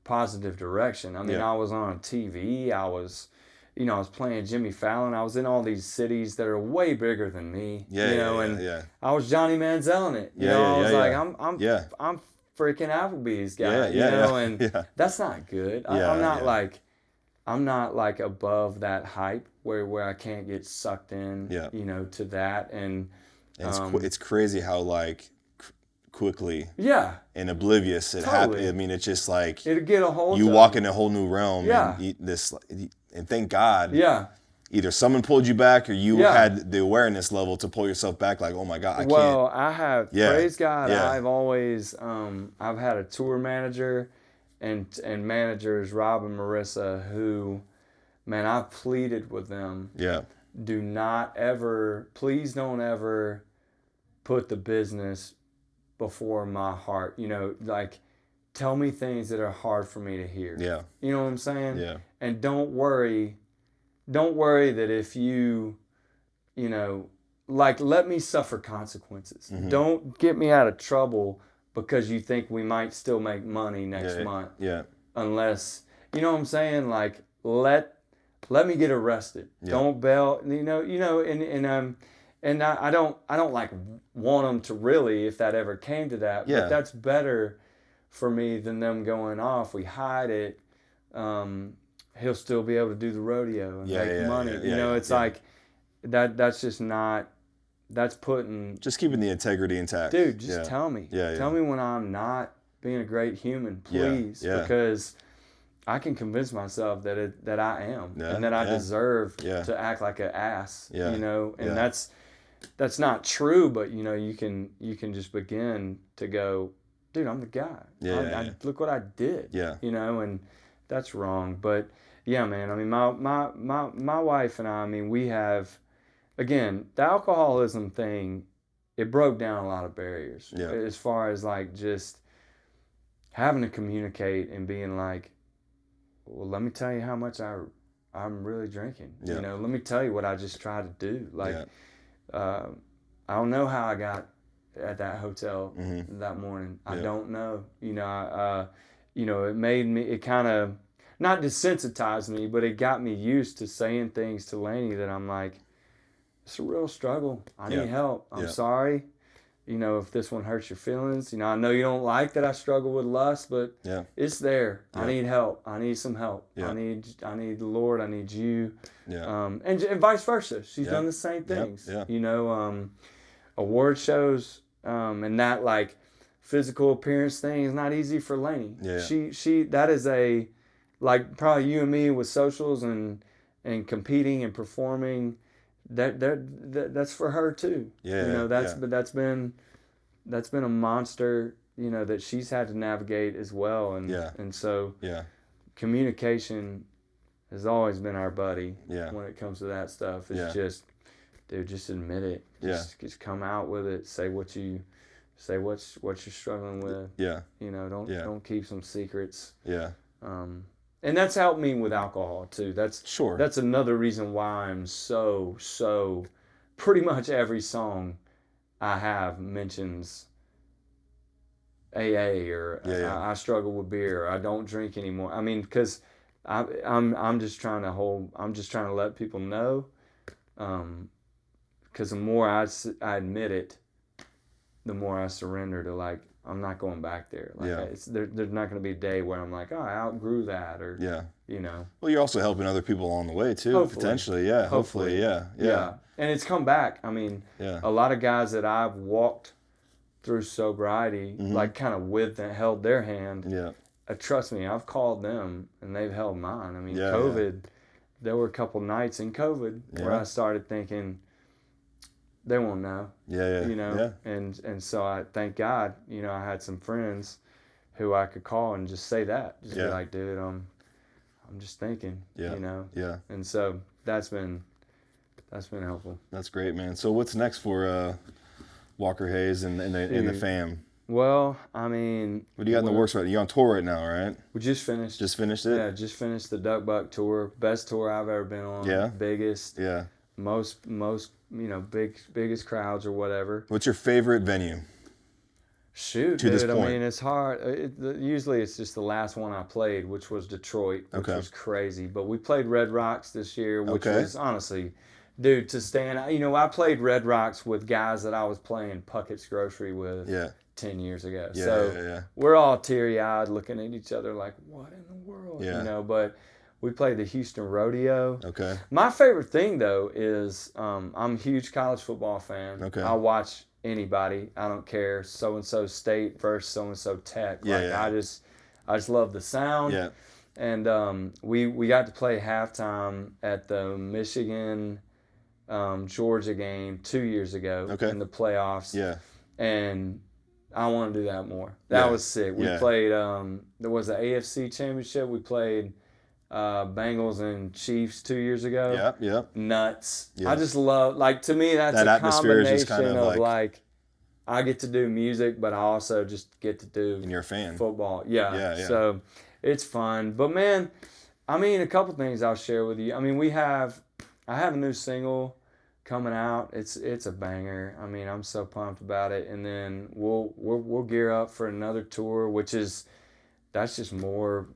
S2: positive direction. I mean, I was on TV. I was, you know, I was playing Jimmy Fallon. I was in all these cities that are way bigger than me. I was Johnny Manziel in it. I was like, I'm freaking Applebee's guy. And that's not good. I'm not like above that hype where I can't get sucked in. To that and
S1: it's crazy how like quickly and oblivious it happened. I mean, it's just like
S2: it'll get a hold.
S1: You walk in a whole new realm. And thank God. Either someone pulled you back or you had the awareness level to pull yourself back. Like, oh my God, I can't.
S2: Well, I have. Praise God. I've always I've had a tour manager and managers, Rob and Marissa, who, man, I've pleaded with them. Do not ever, please don't ever put the business before my heart. Like, tell me things that are hard for me to hear. You know what I'm saying? And don't worry that if you like, let me suffer consequences. Don't get me out of trouble because you think we might still make money next month. Unless, you know what I'm saying? Like, let me get arrested. Don't bail. And I don't like want them to really, if that ever came to that. But that's better for me than them going off. We hide it. He'll still be able to do the rodeo and make money. It's like that's just not. That's putting.
S1: Just keeping the integrity intact.
S2: Dude, just tell me. Tell me when I'm not being a great human, please, because I can convince myself that I am and that I deserve to act like an ass. And that's not true, but you can just begin to go, dude, I'm the guy. Look what I did. And that's wrong. But yeah, man. I mean, my wife and I mean, we have, again, the alcoholism thing. It broke down a lot of barriers as far as like just having to communicate and being like, well, let me tell you how much I'm really drinking. Let me tell you what I just tried to do. Like, I don't know how I got at that hotel that morning. I don't know. It made me. It kind of not desensitized me, but it got me used to saying things to Lainey that I'm like, it's a real struggle. I need help. I'm sorry. If this one hurts your feelings, I know you don't like that I struggle with lust, but it's there. I need help. I need some help. I need the Lord. I need you. And vice versa. She's done the same things. Award shows, and that like physical appearance thing is not easy for Lainey. She that is a, like probably you and me with socials and competing and performing. That's for her too. But that's been a monster, that she's had to navigate as well. And so communication has always been our buddy when it comes to that stuff. It's just, dude, just admit it. Just come out with it. Say what you're struggling with. Don't keep some secrets. And that's helped me with alcohol too. That's another reason why I'm so pretty much every song I have mentions AA or I struggle with beer or I don't drink anymore. I mean, because I'm just trying to let people know, because the more I admit it, the more I surrender to, like, I'm not going back there. Like, there's not going to be a day where I'm like, oh, I outgrew that, or
S1: Well, you're also helping other people along the way too, potentially. Hopefully.
S2: And it's come back. I mean, a lot of guys that I've walked through sobriety, like kind of held their hand. Trust me, I've called them and they've held mine. I mean, COVID. There were a couple nights in COVID where I started thinking, they won't know. And so I thank God, I had some friends who I could call and just say that. Just be like, dude, I'm just thinking, And so that's been helpful.
S1: That's great, man. So what's next for Walker Hayes and the fam?
S2: Well, I mean,
S1: what do you got in the works right now? You're on tour right now, right?
S2: We just finished.
S1: Just finished it?
S2: Yeah, just finished the Duck Buck tour. Best tour I've ever been on.
S1: Yeah.
S2: Biggest.
S1: Yeah.
S2: Most biggest crowds or whatever.
S1: What's your favorite venue?
S2: Shoot,
S1: to
S2: dude.
S1: this point?
S2: I mean, it's hard. Usually, it's just the last one I played, which was Detroit, which
S1: Okay.
S2: was crazy. But we played Red Rocks this year, which
S1: Okay.
S2: was honestly, dude, to stand. You know, I played Red Rocks with guys that I was playing Puckett's Grocery with
S1: Yeah.
S2: 10 years ago.
S1: Yeah,
S2: So
S1: yeah.
S2: we're all teary-eyed, looking at each other like, what in the world?
S1: Yeah.
S2: You know, but we played the Houston Rodeo.
S1: Okay.
S2: My favorite thing though is I'm a huge college football fan.
S1: Okay.
S2: I watch anybody. I don't care. So and so state versus so and so Tech.
S1: Yeah,
S2: Like
S1: yeah.
S2: I just love the sound.
S1: Yeah.
S2: And we got to play halftime at the Michigan Georgia game 2 years ago
S1: Okay.
S2: in the playoffs.
S1: Yeah.
S2: And I want to do that more. That
S1: Yeah.
S2: was sick. We
S1: Yeah.
S2: played there was the AFC championship. We played Bengals and Chiefs 2 years ago.
S1: Yep. Yep.
S2: Nuts.
S1: Yeah.
S2: I just love, like, to me that's
S1: That
S2: a
S1: atmosphere is
S2: combination
S1: just kind of
S2: of
S1: like-
S2: like I get to do music, but I also just get to do
S1: And you're a fan.
S2: football. Yeah.
S1: Yeah, yeah.
S2: So it's fun. But man, I mean, a couple things I'll share with you. I mean, I have a new single coming out. It's a banger. I mean, I'm so pumped about it. And then we'll gear up for another tour, that's just more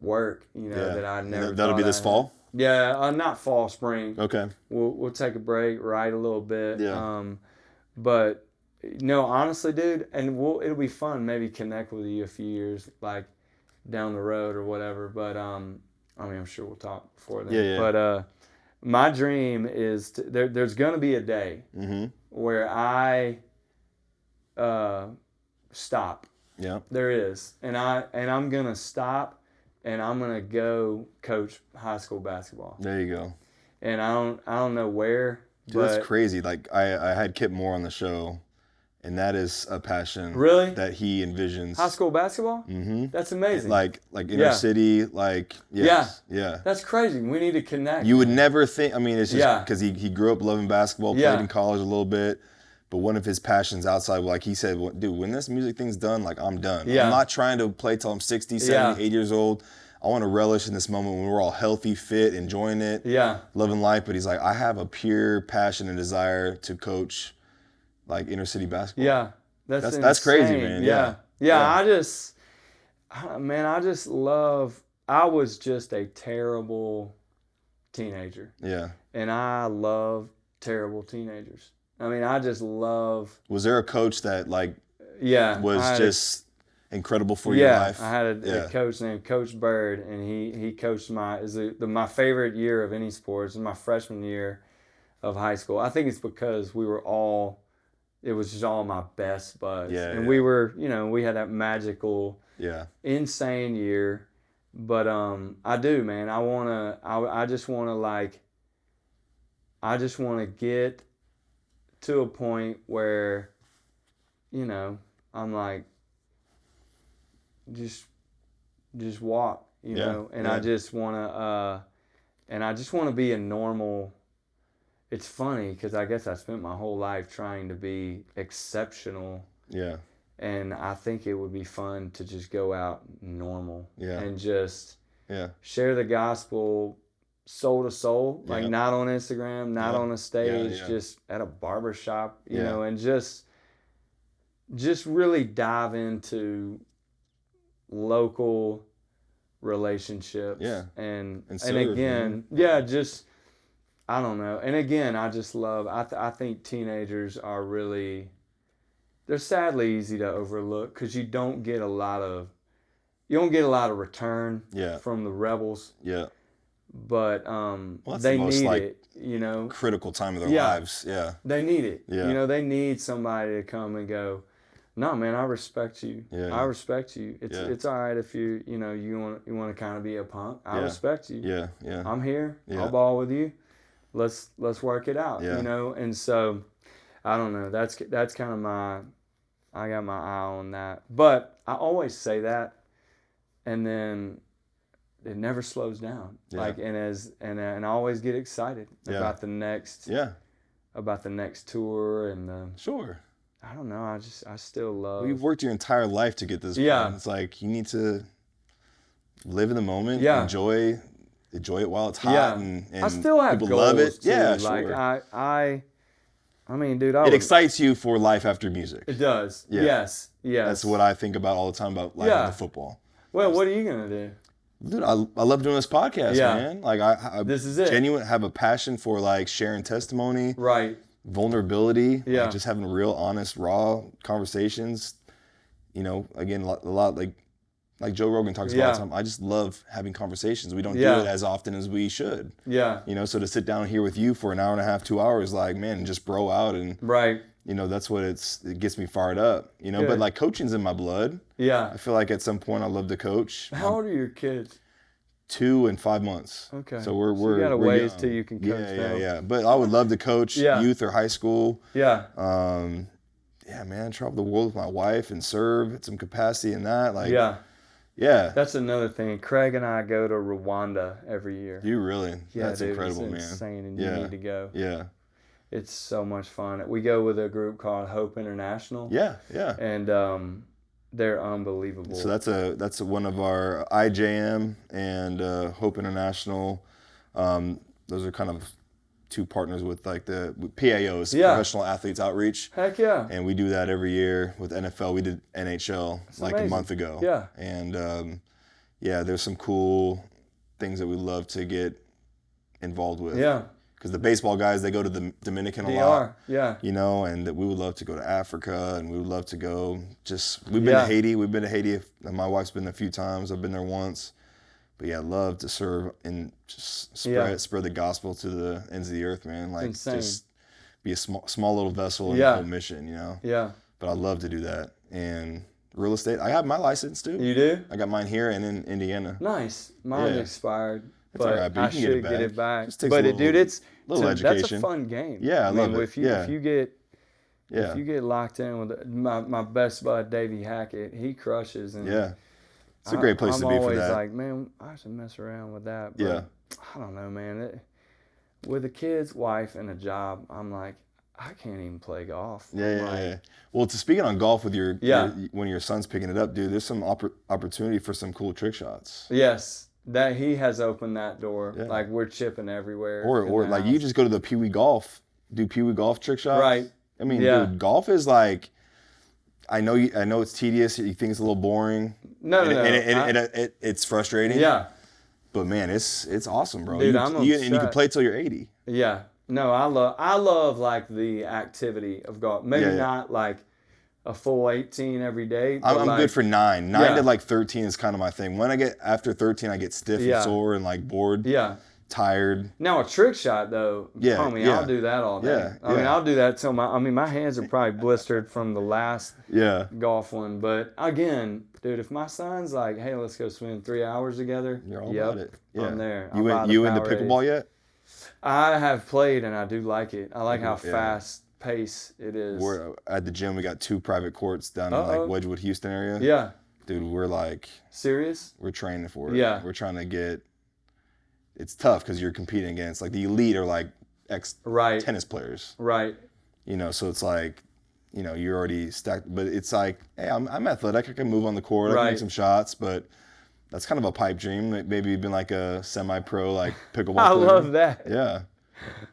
S2: work, you know,
S1: Yeah.
S2: that I never.
S1: That'll be
S2: thought
S1: this
S2: I-
S1: fall?
S2: Yeah, not fall, spring.
S1: Okay.
S2: We'll take a break, write a little bit.
S1: Yeah.
S2: But no, honestly, dude, and it'll be fun. Maybe connect with you a few years, like down the road or whatever. But I mean, I'm sure we'll talk before then.
S1: Yeah, yeah.
S2: But my dream is there's gonna be a day
S1: Mm-hmm.
S2: where I stop.
S1: Yeah.
S2: There is, and I'm gonna stop, and I'm gonna go coach high school basketball.
S1: There you go.
S2: And I don't know where.
S1: Dude,
S2: but
S1: that's crazy. Like I had Kip Moore on the show, and that is a passion
S2: Really?
S1: that he envisions.
S2: High school basketball?
S1: Mm-hmm.
S2: That's amazing.
S1: Like inner
S2: Yeah.
S1: city, like yes. Yeah.
S2: That's crazy. We need to connect.
S1: You would never think. I mean, it's just
S2: Yeah.
S1: because he grew up loving basketball, played
S2: Yeah.
S1: in college a little bit, but one of his passions outside, like he said, dude, when this music thing's done, like I'm done.
S2: Yeah.
S1: I'm not trying to play till I'm 60, 70, 8 years old. I want to relish in this moment when we're all healthy, fit, enjoying it,
S2: Yeah.
S1: loving life. But he's like, I have a pure passion and desire to coach like inner city basketball.
S2: Yeah.
S1: That's crazy,
S2: insane.
S1: man.
S2: Yeah.
S1: Yeah.
S2: I just love. I was just a terrible teenager,
S1: Yeah.
S2: and I love terrible teenagers. I mean, I just love.
S1: Was there a coach that like
S2: Yeah.
S1: was
S2: I had
S1: just incredible for your life?
S2: I had a coach named Coach Bird, and he coached my favorite year of any sports, my freshman year of high school. I think it's because it was just all my best buds.
S1: Yeah,
S2: And
S1: yeah.
S2: we were, we had that magical,
S1: Yeah.
S2: insane year. But I do, man. I just want to get to a point where, I'm like, just walk, you
S1: Yeah,
S2: know, and
S1: yeah.
S2: I just want to be a normal. It's funny because I guess I spent my whole life trying to be exceptional,
S1: Yeah.
S2: and I think it would be fun to just go out normal
S1: Yeah.
S2: and just
S1: Yeah.
S2: share the gospel soul to soul, like
S1: Yeah.
S2: not on Instagram, not
S1: Yeah.
S2: on a stage,
S1: yeah.
S2: just at a barbershop, you
S1: Yeah.
S2: know, and just really dive into local relationships.
S1: Yeah.
S2: And
S1: serve,
S2: again, yeah, just, I don't know. And again, I just love, I think teenagers are really, they're sadly easy to overlook because you don't get a lot of return
S1: Yeah.
S2: from the rebels.
S1: Yeah.
S2: But
S1: that's
S2: they
S1: the most,
S2: need
S1: like,
S2: it, you know.
S1: Critical time of their
S2: Yeah.
S1: lives. Yeah.
S2: They need it.
S1: Yeah.
S2: You know, they need somebody to come and go, no, man, I respect you.
S1: Yeah.
S2: I respect you.
S1: Yeah.
S2: It's all right if you want to kind of be a punk. I
S1: Yeah.
S2: respect you.
S1: Yeah. Yeah.
S2: I'm here.
S1: Yeah.
S2: I'll ball with you. Let's work it out.
S1: Yeah.
S2: You know, and so I don't know. That's kind of I got my eye on that. But I always say that, and then it never slows down.
S1: Yeah.
S2: Like and I always get excited
S1: Yeah.
S2: about the next tour and the.
S1: Sure.
S2: I don't know. I still love.
S1: You've worked your entire life to get this.
S2: Yeah.
S1: point. It's like you need to live in the moment.
S2: Yeah.
S1: Enjoy it while it's hot.
S2: Yeah.
S1: And
S2: I still have
S1: people
S2: goals
S1: love it.
S2: too.
S1: Yeah.
S2: Like
S1: Sure.
S2: I I mean, dude,
S1: it excites you for life after music.
S2: It does.
S1: Yeah.
S2: Yes.
S1: That's what I think about all the time about life after football.
S2: Well, what are you gonna do?
S1: Dude, I love doing this podcast, man. Like I
S2: this is it.
S1: Genuine have a passion for like sharing testimony,
S2: right?
S1: Vulnerability, like just having real, honest, raw conversations. You know, again, a lot like Joe Rogan talks about all the time. I just love having conversations. We don't do it as often as we should. Yeah. You know, so to sit down here with you for an hour and a half, 2 hours, like, man, just bro out and you know, that's what it gets me fired up. You know, but like coaching's in my blood. Yeah. I feel like at some point I love to coach.
S2: How old are your kids?
S1: 2 and 5 months.
S2: Okay.
S1: So we're
S2: you got a
S1: we're
S2: ways
S1: young.
S2: till you can coach.
S1: Yeah. But I would love to coach youth or high school. Yeah. Yeah, man, travel the world with my wife and serve at some capacity in that. Like, yeah.
S2: That's another thing. Craig and I go to Rwanda every year.
S1: You really?
S2: Yeah,
S1: that's
S2: dude,
S1: incredible,
S2: it's
S1: man.
S2: Insane, and you need to go.
S1: Yeah.
S2: It's so much fun. We go with a group called Hope International.
S1: Yeah.
S2: And they're unbelievable.
S1: So that's one of our IJM and Hope International. Those are kind of two partners with like the PAOs, Professional Athletes Outreach.
S2: Heck yeah.
S1: And we do that every year with NFL. We did NHL a month ago.
S2: Yeah.
S1: And there's some cool things that we love to get involved with. Yeah. Because the baseball guys, they go to the Dominican a lot.
S2: Yeah.
S1: You know, and we would love to go to Africa, and we would love to go we've been to Haiti. We've been to Haiti. My wife's been a few times. I've been there once. But yeah, I'd love to serve and just spread the gospel to the ends of the earth, man. Like just be a small little vessel in the whole mission, you know? Yeah. But I'd love to do that. And real estate, I have my license too.
S2: You do?
S1: I got mine here and in Indiana.
S2: Nice. Mine expired.
S1: It's all right, but
S2: I
S1: you can
S2: should
S1: get
S2: it back.
S1: Just takes a little,
S2: dude, it's
S1: education.
S2: That's a fun game.
S1: Yeah, I love it.
S2: If you get locked in with my best bud Davey Hackett, he crushes. And
S1: it's a great place to be for that.
S2: I'm always like, man, I should mess around with that. But I don't know, man. With the kids, wife, and a job, I'm like, I can't even play golf.
S1: Yeah. Well, speaking on golf with your when your son's picking it up, dude, there's some opportunity for some cool trick shots.
S2: Yes. That he has opened that door. Yeah. Like we're chipping everywhere.
S1: Or like you just go to the Pee Wee Golf, do Pee Wee Golf trick shots.
S2: Right.
S1: I mean, dude, golf is like, I know it's tedious. You think it's a little boring.
S2: No.
S1: It's frustrating.
S2: Yeah.
S1: But man, it's awesome, bro.
S2: Dude,
S1: and you can play till you're 80.
S2: Yeah. No, I love like the activity of golf. Maybe not like a full 18 every day.
S1: I'm good for 9. 9 to like 13 is kind of my thing. When I get after 13, I get stiff and sore and like bored. Yeah. Tired.
S2: Now a trick shot though, homie, I'll do that all day. I mean, I'll do that till my hands are probably blistered from the last golf one. But again, dude, if my son's like, hey, let's go swim 3 hours together,
S1: you're all about it. Yeah.
S2: I'm there.
S1: You into pickleball yet?
S2: I have played and I do like it. I like how fast pace it is.
S1: We're at the gym. We got 2 private courts down in like Wedgwood, Houston area.
S2: Yeah.
S1: Dude, we're like
S2: serious.
S1: We're training for it.
S2: Yeah.
S1: We're trying to get. It's tough because you're competing against like the elite are like tennis players.
S2: Right.
S1: You know, so it's like, you know, you're already stacked. But it's like, hey, I'm athletic. I can move on the court. I can make some shots. But that's kind of a pipe dream. Maybe you've been like a semi-pro like pickleball player.
S2: I love that.
S1: Yeah.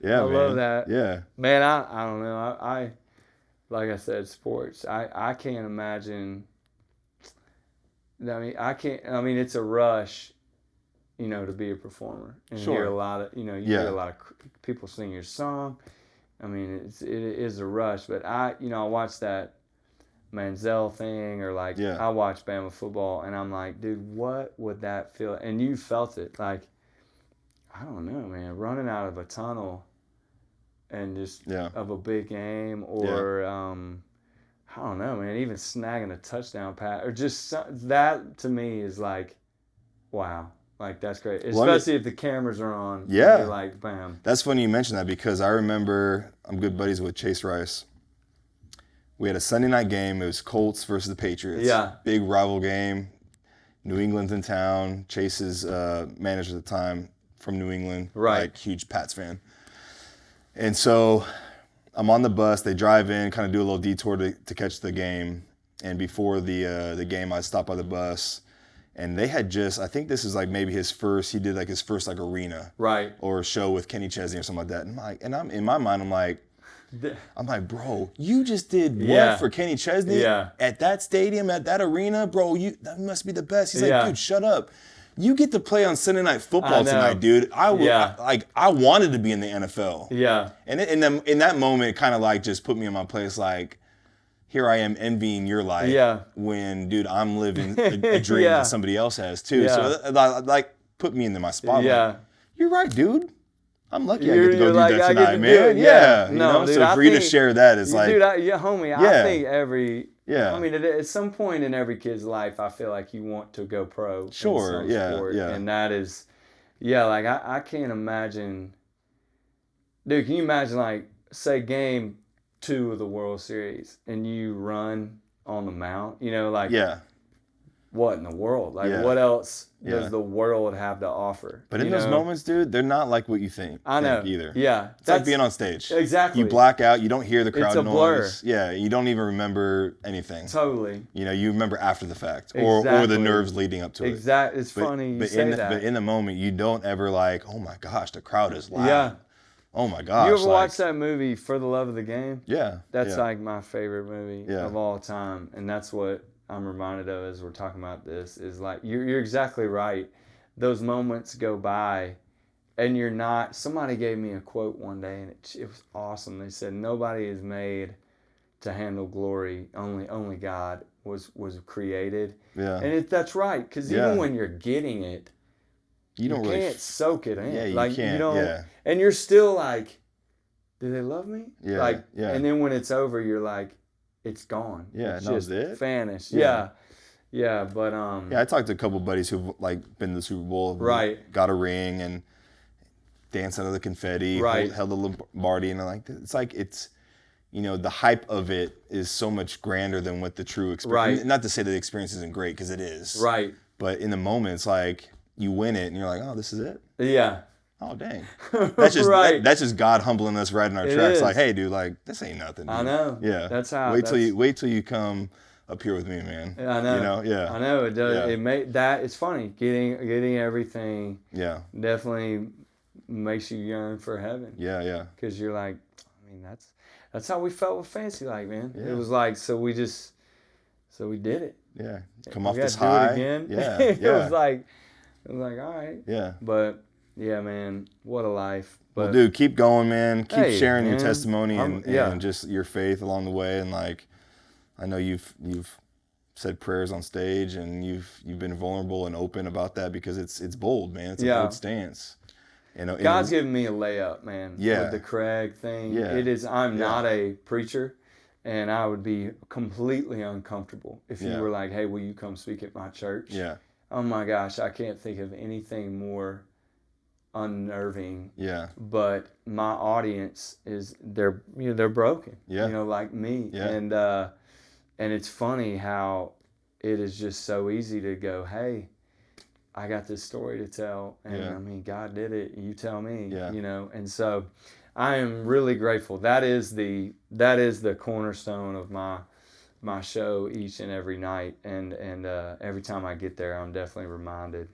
S2: Yeah, I love that.
S1: Yeah.
S2: Man, I don't know. I like I said, sports. I can't imagine. I mean, it's a rush, you know, to be a performer and hear a lot of, you know, hear a lot of people sing your song. I mean, it is a rush. But I watch that Manziel thing or like I watch Bama football and I'm like, dude, what would that feel? And you felt it, like. I don't know, man. Running out of a tunnel and just of a big game or, I don't know, man, even snagging a touchdown pass or just that to me is like, wow. Like, that's great. Especially if the cameras are on.
S1: Yeah.
S2: You're like, bam.
S1: That's funny you mention that because I remember I'm good buddies with Chase Rice. We had a Sunday night game. It was Colts versus the Patriots.
S2: Yeah.
S1: Big rival game. New England's in town. Chase's manager at the time. From New England, like huge Pats fan. And so I'm on the bus. They drive in, kind of do a little detour to catch the game. And before the game, I stopped by the bus, and they had I think this is like maybe his first. He did like his first like arena, or show with Kenny Chesney or something like that. And I'm in my mind, I'm like, I'm like, bro, you just did what
S2: Yeah.
S1: for Kenny Chesney
S2: Yeah.
S1: at that stadium, at that arena, bro? That must be the best. He's like,
S2: Yeah.
S1: dude, shut up. You get to play on Sunday Night
S2: I
S1: Football
S2: know.
S1: tonight, dude.
S2: Yeah.
S1: I wanted to be in the NFL.
S2: Yeah.
S1: And in that moment, it kind of like just put me in my place, like, here I am envying your life.
S2: Yeah.
S1: When, dude, I'm living a dream
S2: Yeah.
S1: that somebody else has too.
S2: Yeah.
S1: So that, like, put me into my spot.
S2: Yeah.
S1: Like, you're right, dude. I'm lucky I
S2: You're-
S1: get to go
S2: you're
S1: do
S2: like,
S1: that
S2: I get
S1: tonight,
S2: to do
S1: man.
S2: it.
S1: Yeah.
S2: Yeah.
S1: You
S2: No,
S1: know?
S2: dude,
S1: So
S2: I
S1: for you to
S2: think-
S1: share that is like,
S2: Dude, homie, I
S1: Yeah.
S2: think every.
S1: Yeah.
S2: I mean, at some point in every kid's life, I feel like you want to go pro.
S1: Sure,
S2: In some
S1: yeah,
S2: sport.
S1: yeah.
S2: And that is, yeah, like I can't imagine. Dude, can you imagine, like, say game 2 of the World Series and you run on the mound? You know, like,
S1: yeah.
S2: what in the world? Like,
S1: Yeah.
S2: what else
S1: Yeah.
S2: does the world have to offer?
S1: But in
S2: You
S1: those
S2: know?
S1: moments, dude, they're not like what you think.
S2: I know.
S1: Either.
S2: Yeah.
S1: It's like being on stage.
S2: Exactly.
S1: You black out. You don't hear the crowd
S2: a blur.
S1: noise. Yeah. You don't even remember anything.
S2: Totally.
S1: You know, you remember after the fact, or the
S2: Exactly.
S1: nerves leading up to it.
S2: Exactly. It's
S1: But,
S2: funny you
S1: but
S2: say
S1: in
S2: that.
S1: but in the moment, you don't ever like, oh my gosh, the crowd is loud.
S2: Yeah.
S1: Oh my gosh.
S2: You ever
S1: like,
S2: watch that movie For the Love of the Game?
S1: Yeah.
S2: That's
S1: yeah.
S2: like my favorite movie
S1: Yeah.
S2: of all time, and that's what I'm reminded of as we're talking about this. Is like you're exactly right. Those moments go by, and you're not. Somebody gave me a quote one day, and it was awesome. They said, "Nobody is made to handle glory. Only God was created."
S1: Yeah.
S2: And that's right, because
S1: Yeah.
S2: even when you're getting it,
S1: You don't really.
S2: can't soak it in.
S1: Yeah, you
S2: like
S1: can't,
S2: you don't,
S1: yeah.
S2: and you're still like, do they love me?
S1: Yeah,
S2: Like,
S1: yeah.
S2: and then when it's over, you're like, it's gone.
S1: Yeah,
S2: it's
S1: that was
S2: just
S1: it?
S2: vanished.
S1: Yeah.
S2: Yeah, but
S1: Yeah, I talked to a couple of buddies who've like been to the Super Bowl, who
S2: Right.
S1: got a ring and danced under the confetti,
S2: Right.
S1: held the Lombardi, and like it's like you know, the hype of it is so much grander than what the true experience.
S2: Right.
S1: Not to say that the experience isn't great, because it is.
S2: right.
S1: But in the moment, it's like you win it, and you're like, oh, this is it.
S2: Yeah.
S1: Oh dang, that's just
S2: Right.
S1: that's just God humbling us right in our
S2: It
S1: tracks.
S2: is.
S1: Like, hey, dude, like this ain't nothing.
S2: I
S1: dude.
S2: know.
S1: Yeah,
S2: That's how-
S1: Wait till you come up here with me, man.
S2: I know.
S1: You know, yeah.
S2: I know it does.
S1: Yeah.
S2: It made that. It's funny getting everything.
S1: Yeah,
S2: Definitely makes you yearn for heaven.
S1: yeah.
S2: Because you're like, I mean, that's how we felt with Fancy Like, man.
S1: Yeah.
S2: It was like, so we did it.
S1: Yeah, come
S2: We
S1: off
S2: gotta
S1: this
S2: do
S1: high.
S2: it again.
S1: Yeah,
S2: it
S1: yeah,
S2: was like, all right.
S1: yeah.
S2: But yeah, man, what a life. But
S1: Well, dude, keep going, man. Keep
S2: Hey,
S1: sharing your
S2: man.
S1: testimony and,
S2: Yeah.
S1: and just your faith along the way. And like, I know you've said prayers on stage, and you've been vulnerable and open about that, because it's bold, man. It's a
S2: Yeah.
S1: bold stance. You know,
S2: God's given me a layup, man.
S1: Yeah.
S2: With the Craig thing.
S1: Yeah.
S2: It is. I'm
S1: Yeah.
S2: not a preacher, and I would be completely uncomfortable if
S1: Yeah.
S2: you were like, "Hey, will you come speak at my church?"
S1: Yeah,
S2: Oh my gosh, I can't think of anything more unnerving.
S1: yeah,
S2: But my audience is they're broken.
S1: Yeah.
S2: You know, like me.
S1: Yeah.
S2: And it's funny how it is just so easy to go, "Hey, I got this story to tell, and
S1: Yeah.
S2: I mean, God did it. You tell me."
S1: Yeah.
S2: You know, and so I am really grateful. That is the cornerstone of my show each and every night, and every time I get there, I'm definitely reminded,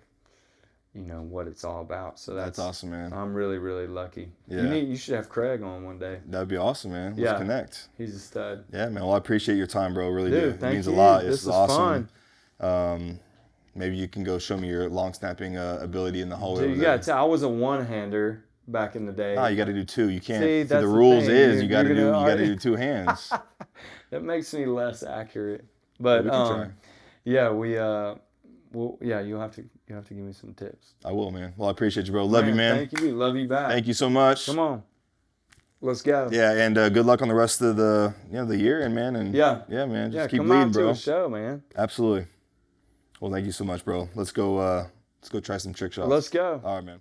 S2: you know, what it's all about. So
S1: that's awesome, man.
S2: I'm really, really lucky.
S1: Yeah.
S2: You should have Craig on one day.
S1: That'd be awesome, man. Let's
S2: Yeah.
S1: connect.
S2: He's a stud.
S1: Yeah, man. Well, I appreciate your time, bro. Really do.
S2: Dude,
S1: It
S2: thank
S1: means
S2: you.
S1: a lot.
S2: This
S1: It's
S2: was
S1: awesome.
S2: fun.
S1: Maybe you can go show me your long snapping ability in the hallway.
S2: Dude,
S1: over
S2: you
S1: there.
S2: gotta tell. I was a one-hander back in the day.
S1: No, you got to do two. You can't.
S2: See, that's
S1: the
S2: the
S1: rules
S2: thing.
S1: is
S2: You're-
S1: you got to
S2: you're
S1: do. You
S2: gonna
S1: got to
S2: argue.
S1: do two hands.
S2: That makes me less accurate. But
S1: we can try.
S2: yeah, you'll have to give me some tips.
S1: I will, man. Well, I appreciate you, bro. Love you, man.
S2: Thank you. Love you back.
S1: Thank you so much.
S2: Come on. Let's go.
S1: Yeah, and good luck on the rest of the year, and man, and
S2: Yeah.
S1: man, just keep
S2: come
S1: leading,
S2: out to
S1: bro.
S2: a show, man.
S1: Absolutely. Well, thank you so much, bro. Let's go try some trick shots.
S2: Let's go.
S1: All right, man.